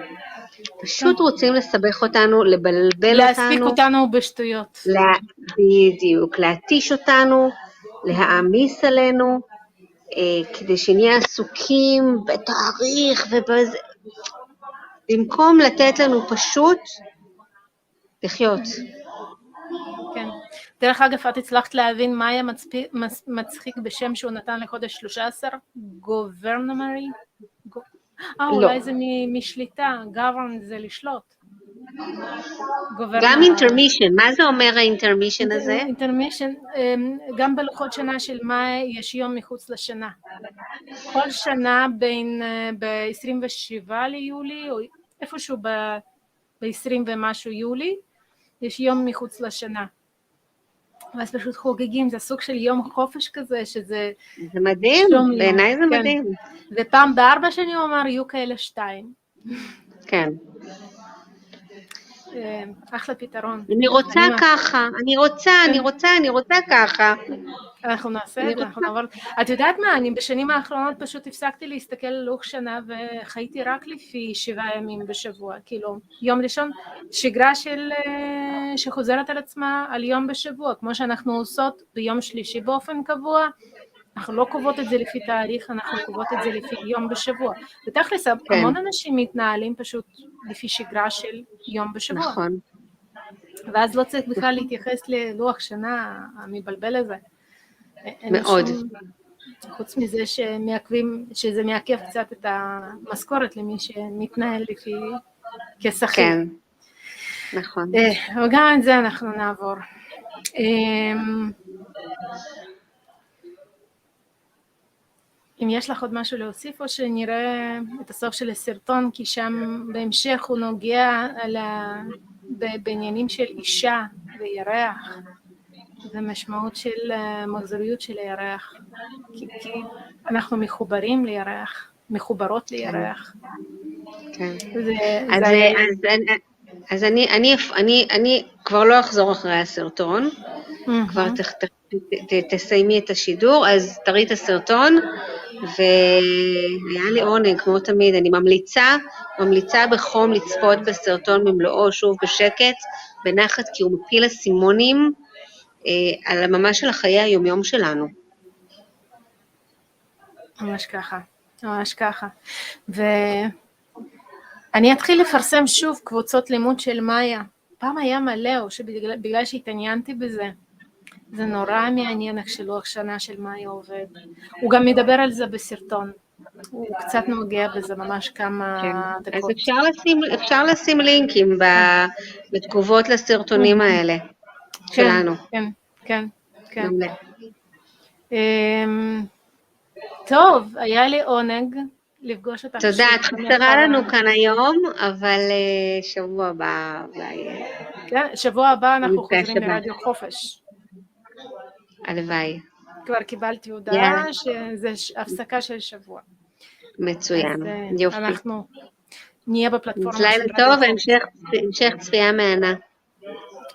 פשוט רוצים לסבך אותנו, לבלבל להספיק אותנו בשטויות. בדיוק, להתיש אותנו, להעמיס עלינו, כדי שנהיה עסוקים בתאריך ובזה. במקום לתת לנו פשוט לחיות. כן. דרך אגב, את הצלחת להבין מה היה מצחיק בשם שהוא נתן לחודש 13? גוברנמרי? אולי זה משליטה, govern זה לשלוט. גם intermission, מה זה אומר ה-intermission הזה? intermission, גם בלוחות שנה של מאי יש יום מחוץ לשנה. כל שנה בין ב-27 ליולי, או איפשהו ב-20 ומשהו יולי, יש יום מחוץ לשנה. ואז פשוט חוגגים, זה סוג של יום חופש כזה, שזה... זה מדהים, בעיניי זה מדהים. ופעם ב4 שנים הוא אמר, יהיו כאלה 2. כן. אחלה פתרון. אני רוצה ככה, אני רוצה ככה. אנחנו נעשה את זה, אנחנו נעבור... את יודעת מה, אני בשנים האחרונות פשוט הפסקתי להסתכל על לוח שנה, וחייתי רק לפי 7 ימים בשבוע, כאילו, יום ראשון, שגרה שחוזרת על עצמה על יום בשבוע, כמו שאנחנו עושות ביום שלישי באופן קבוע, אנחנו לא קובעות את זה לפי תאריך, אנחנו קובעות את זה לפי יום בשבוע. ותכלס, המון אנשים מתנהלים פשוט לפי שגרה של יום בשבוע. נכון. ואז לא צריך בכלל להתייחס ללוח שנה המבלבל הזה. מאוד. חוץ מזה שזה מעכב קצת את המשכורת למי שמתנהל לפי כשכיר. כן, נכון. וגם את זה אנחנו נעבור. אם יש לך עוד משהו להוסיף, או שנראה את הסוף של הסרטון, כי שם בהמשך הוא נוגע בעניינים של אישה וירח, ומשמעות של מחזוריות של הירח, כי אנחנו מחוברים לירח, מחוברות לירח. כן. אז אני כבר לא אחזור אחרי הסרטון, כבר תסיימי את השידור, אז תראי את הסרטון, והיה לי עונג, כמו תמיד, אני ממליצה בחום לצפות בסרטון במלואו, שוב בשקט, בנחת, כי הוא מפיל אסימונים על ממש של החיי היומיום שלנו. ממש ככה, ממש ככה. ואני אתחיל לפרסם שוב קבוצות לימוד של מאיה. פעם היה מלא, או שבגלל שהתעניינתי בזה. זה נורא מעניין איך שלוח שנה של מאיה עובד. הוא גם מדבר על זה בסרטון. הוא קצת נוגע בזה ממש כמה דקות. אז אפשר לשים לינקים בתגובות לסרטונים האלה שלנו. כן. טוב, היה לי עונג לפגוש אותך. תודה, את חסרה לנו כאן היום, אבל שבוע הבא. כן, שבוע הבא אנחנו חוזרים לרדיו חופש. הלוואי. כבר קיבלתי הודעה שזה הפסקה של שבוע. מצוין, יופי. אנחנו נהיה בפלטפורמה. לילה טוב והמשך צפייה מהנה.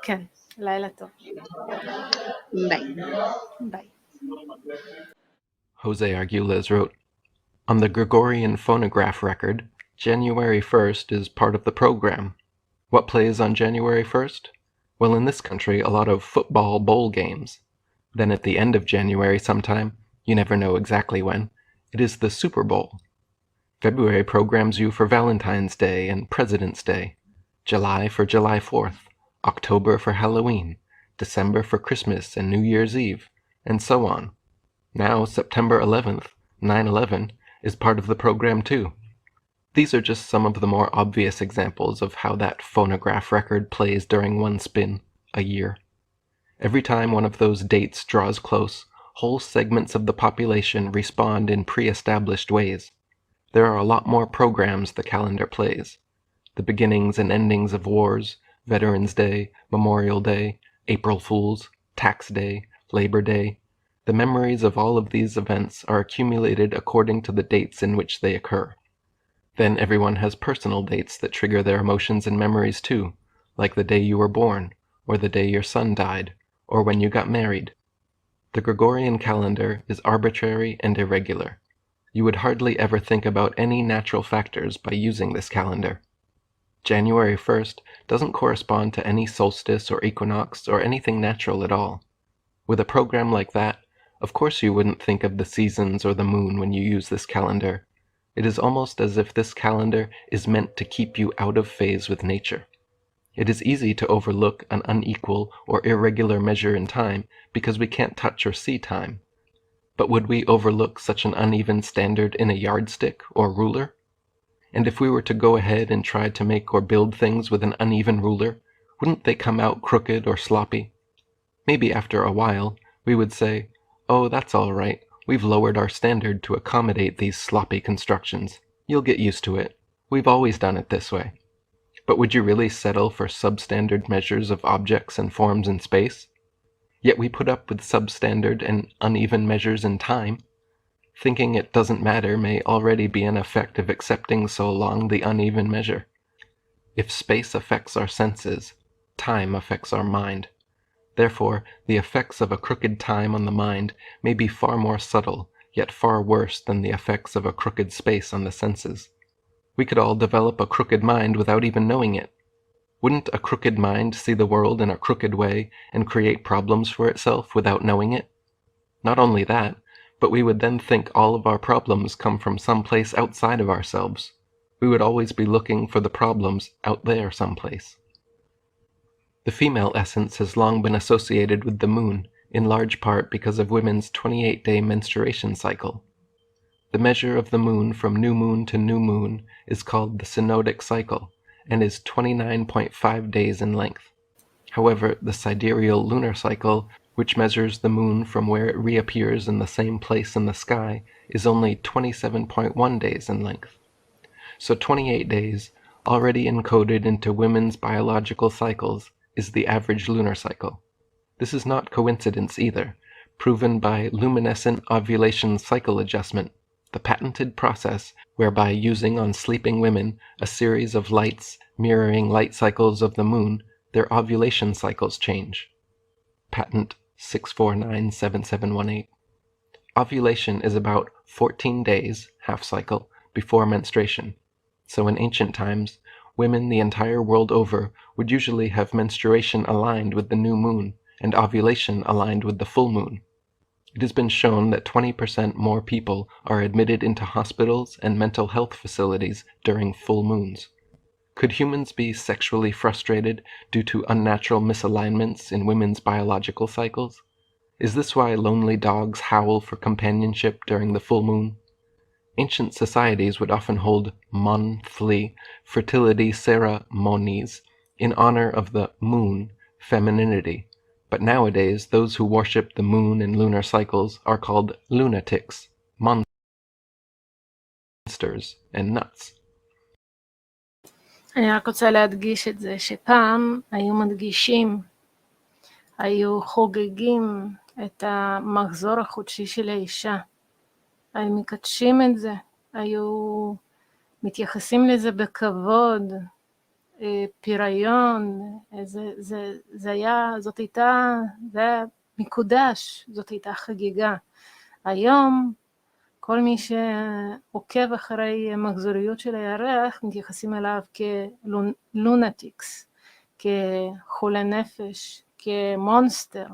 כן, לילה טוב. ביי. Jose Arguelles wrote, "On the Gregorian phonograph record, January 1st is part of the program. What plays on January 1st? Well, in this country, a lot of football bowl games. Then at the end of January sometime, you never know exactly when, it is the Super Bowl. February programs you for Valentine's Day and President's Day, July for July 4th, October for Halloween, December for Christmas and New Year's Eve, and so on. Now September 11th, 9/11, is part of the program too. These are just some of the more obvious examples of how that phonograph record plays during one spin, a year. Every time one of those dates draws close, whole segments of the population respond in pre-established ways. There are a lot more programs the calendar plays. The beginnings and endings of wars, Veterans Day, Memorial Day, April Fools, Tax Day, Labor Day. The memories of all of these events are accumulated according to the dates in which they occur. Then everyone has personal dates that trigger their emotions and memories too, like the day you were born, or the day your son died, or when you got married. The Gregorian calendar is arbitrary and irregular. You would hardly ever think about any natural factors by using this calendar. January 1st doesn't correspond to any solstice or equinox or anything natural at all. With a program like that, of course you wouldn't think of the seasons or the moon when you use this calendar. It is almost as if this calendar is meant to keep you out of phase with nature. It is easy to overlook an unequal or irregular measure in time because we can't touch or see time. But would we overlook such an uneven standard in a yardstick or ruler? And if we were to go ahead and try to make or build things with an uneven ruler, wouldn't they come out crooked or sloppy? Maybe after a while, we would say, "Oh, that's all right. We've lowered our standard to accommodate these sloppy constructions. You'll get used to it. We've always done it this way." But would you really settle for substandard measures of objects and forms in space? Yet we put up with substandard and uneven measures in time. Thinking it doesn't matter may already be an effect of accepting so long the uneven measure. If space affects our senses, time affects our mind. Therefore, the effects of a crooked time on the mind may be far more subtle, yet far worse than the effects of a crooked space on the senses. We could all develop a crooked mind without even knowing it. Wouldn't a crooked mind see the world in a crooked way and create problems for itself without knowing it? Not only that, but we would then think all of our problems come from some place outside of ourselves. We would always be looking for the problems out there someplace. The female essence has long been associated with the moon in large part because of women's 28-day menstruation cycle. The measure of the moon from new moon to new moon is called the synodic cycle and is 29.5 days in length. However, the sidereal lunar cycle, which measures the moon from where it reappears in the same place in the sky, is only 27.1 days in length. So 28 days, already encoded into women's biological cycles, is the average lunar cycle. This is not coincidence either, proven by luminescent ovulation cycle adjustment, the patented process whereby using on sleeping women a series of lights mirroring light cycles of the moon, their ovulation cycles change. Patent 6497718. Ovulation is about 14 days, half cycle, before menstruation. So in ancient times, women the entire world over would usually have menstruation aligned with the new moon and ovulation aligned with the full moon. It has been shown that 20% more people are admitted into hospitals and mental health facilities during full moons. Could humans be sexually frustrated due to unnatural misalignments in women's biological cycles? Is this why lonely dogs howl for companionship during the full moon? Ancient societies would often hold monthly fertility ceremonies in honor of the moon femininity, but nowadays those who worship the moon and lunar cycles are called lunatics, monsters, and nuts. אני רק רוצה להדגיש את זה שפעם היו מדגישים, היו חוגגים את המחזור החודשי של האישה, היו מקדשים את זה, היו מתייחסים לזה בכבוד, פיריון, זה היה מקודש, זאת הייתה חגיגה. היום כל מי שעוקב אחרי מחזוריות של הירח מתייחסים אליו כלונטיקס, כחולה נפש, כמונסטר,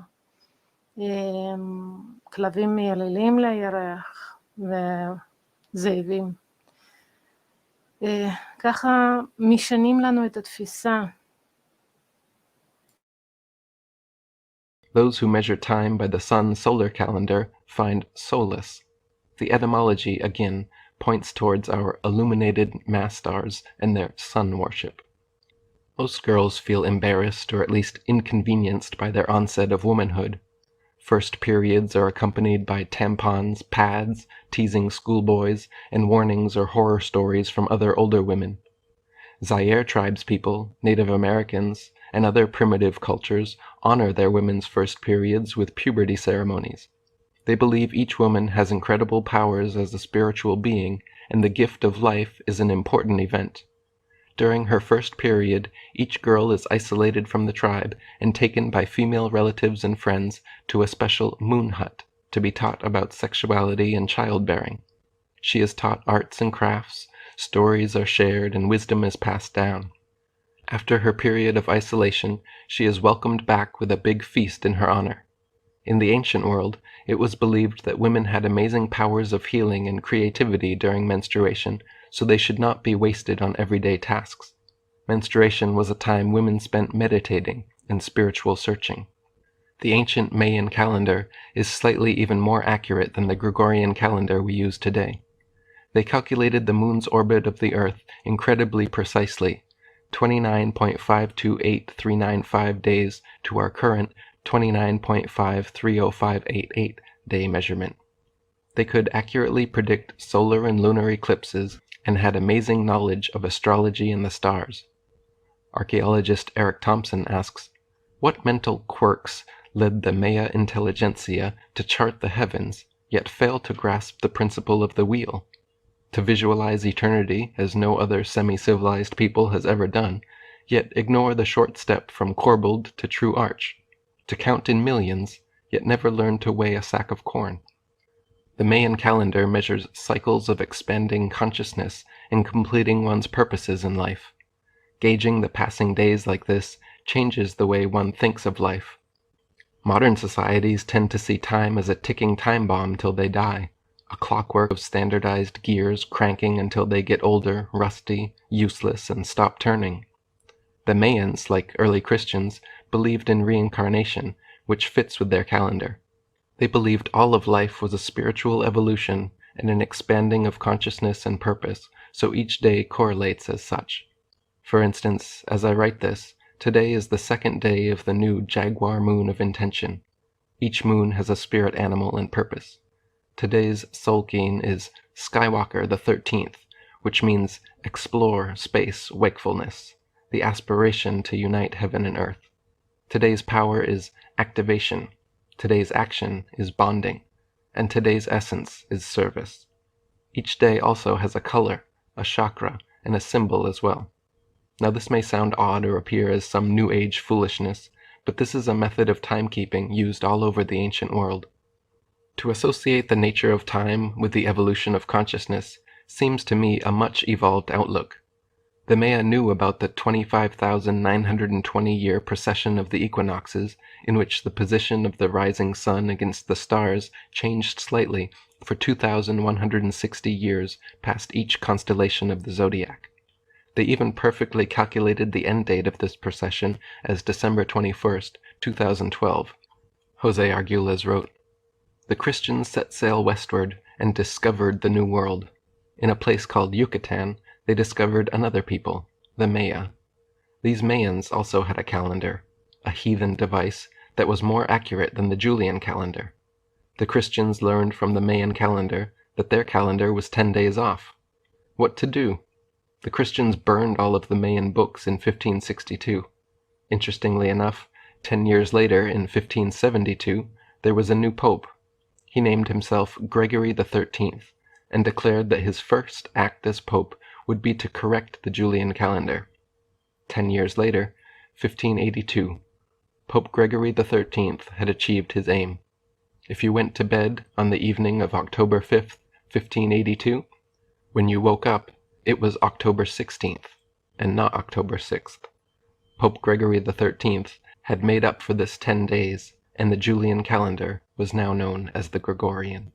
כלבים מייללים לירח וזאבים. ככה משנים לנו את התפיסה. Those who measure time by the sun's solar calendar find solace. The etymology, again, points towards our illuminated mass stars and their sun worship. Most girls feel embarrassed or at least inconvenienced by their onset of womanhood. First periods are accompanied by tampons, pads, teasing schoolboys, and warnings or horror stories from other older women. Zaire tribespeople, Native Americans, and other primitive cultures honor their women's first periods with puberty ceremonies. They believe each woman has incredible powers as a spiritual being, and the gift of life is an important event. During her first period, each girl is isolated from the tribe and taken by female relatives and friends to a special moon hut to be taught about sexuality and childbearing. She is taught arts and crafts, stories are shared, and wisdom is passed down. After her period of isolation, she is welcomed back with a big feast in her honor. In the ancient world, it was believed that women had amazing powers of healing and creativity during menstruation, so they should not be wasted on everyday tasks. Menstruation was a time women spent meditating and spiritual searching. The ancient Mayan calendar is slightly even more accurate than the Gregorian calendar we use today. They calculated the moon's orbit of the Earth incredibly precisely, 29.528395 days to our current 29.530588 day measurement. They could accurately predict solar and lunar eclipses and had amazing knowledge of astrology and the stars. Archaeologist Eric Thompson asks, what mental quirks led the Maya intelligentsia to chart the heavens, yet fail to grasp the principle of the wheel? To visualize eternity as no other semi-civilized people has ever done, yet ignore the short step from corbelled to true arch. To count in millions, yet never learn to weigh a sack of corn. The Mayan calendar measures cycles of expanding consciousness and completing one's purposes in life. Gauging the passing days like this changes the way one thinks of life. Modern societies tend to see time as a ticking time bomb till they die, a clockwork of standardized gears cranking until they get older, rusty, useless, and stop turning. The Mayans, like early Christians, believed in reincarnation, which fits with their calendar. They believed all of life was a spiritual evolution and an expanding of consciousness and purpose, so each day correlates as such. For instance, as I write this, today is the second day of the new Jaguar moon of intention. Each moon has a spirit animal and purpose. Today's Solkeen is Skywalker the 13th, which means explore space wakefulness, the aspiration to unite heaven and earth. Today's power is activation. Today's action is bonding. And today's essence is service. Each day also has a color, a chakra, and a symbol as well. Now this may sound odd or appear as some New Age foolishness, but this is a method of timekeeping used all over the ancient world. To associate the nature of time with the evolution of consciousness seems to me a much evolved outlook. The Maya knew about the 25,920-year precession of the equinoxes, in which the position of the rising sun against the stars changed slightly for 2,160 years past each constellation of the zodiac. They even perfectly calculated the end date of this precession as December 21st, 2012. Jose Arguelles wrote, "The Christians set sail westward and discovered the New World. In a place called Yucatan, they discovered another people, the Maya. These Mayans also had a calendar, a heathen device that was more accurate than the Julian calendar. The Christians learned from the Mayan calendar that their calendar was 10 days off. What to do? The Christians burned all of the Mayan books in 1562. Interestingly enough, 10 years later, in 1572, there was a new pope. He named himself Gregory the 13th, and declared that his first act as pope would be to correct the Julian calendar. 10 years later, 1582, Pope Gregory the 13th had achieved his aim. If you went to bed on the evening of October 5th, 1582, when you woke up, it was October 16th, and not October 6th. Pope Gregory the 13th had made up for this 10 days, and the Julian calendar was now known as the Gregorian."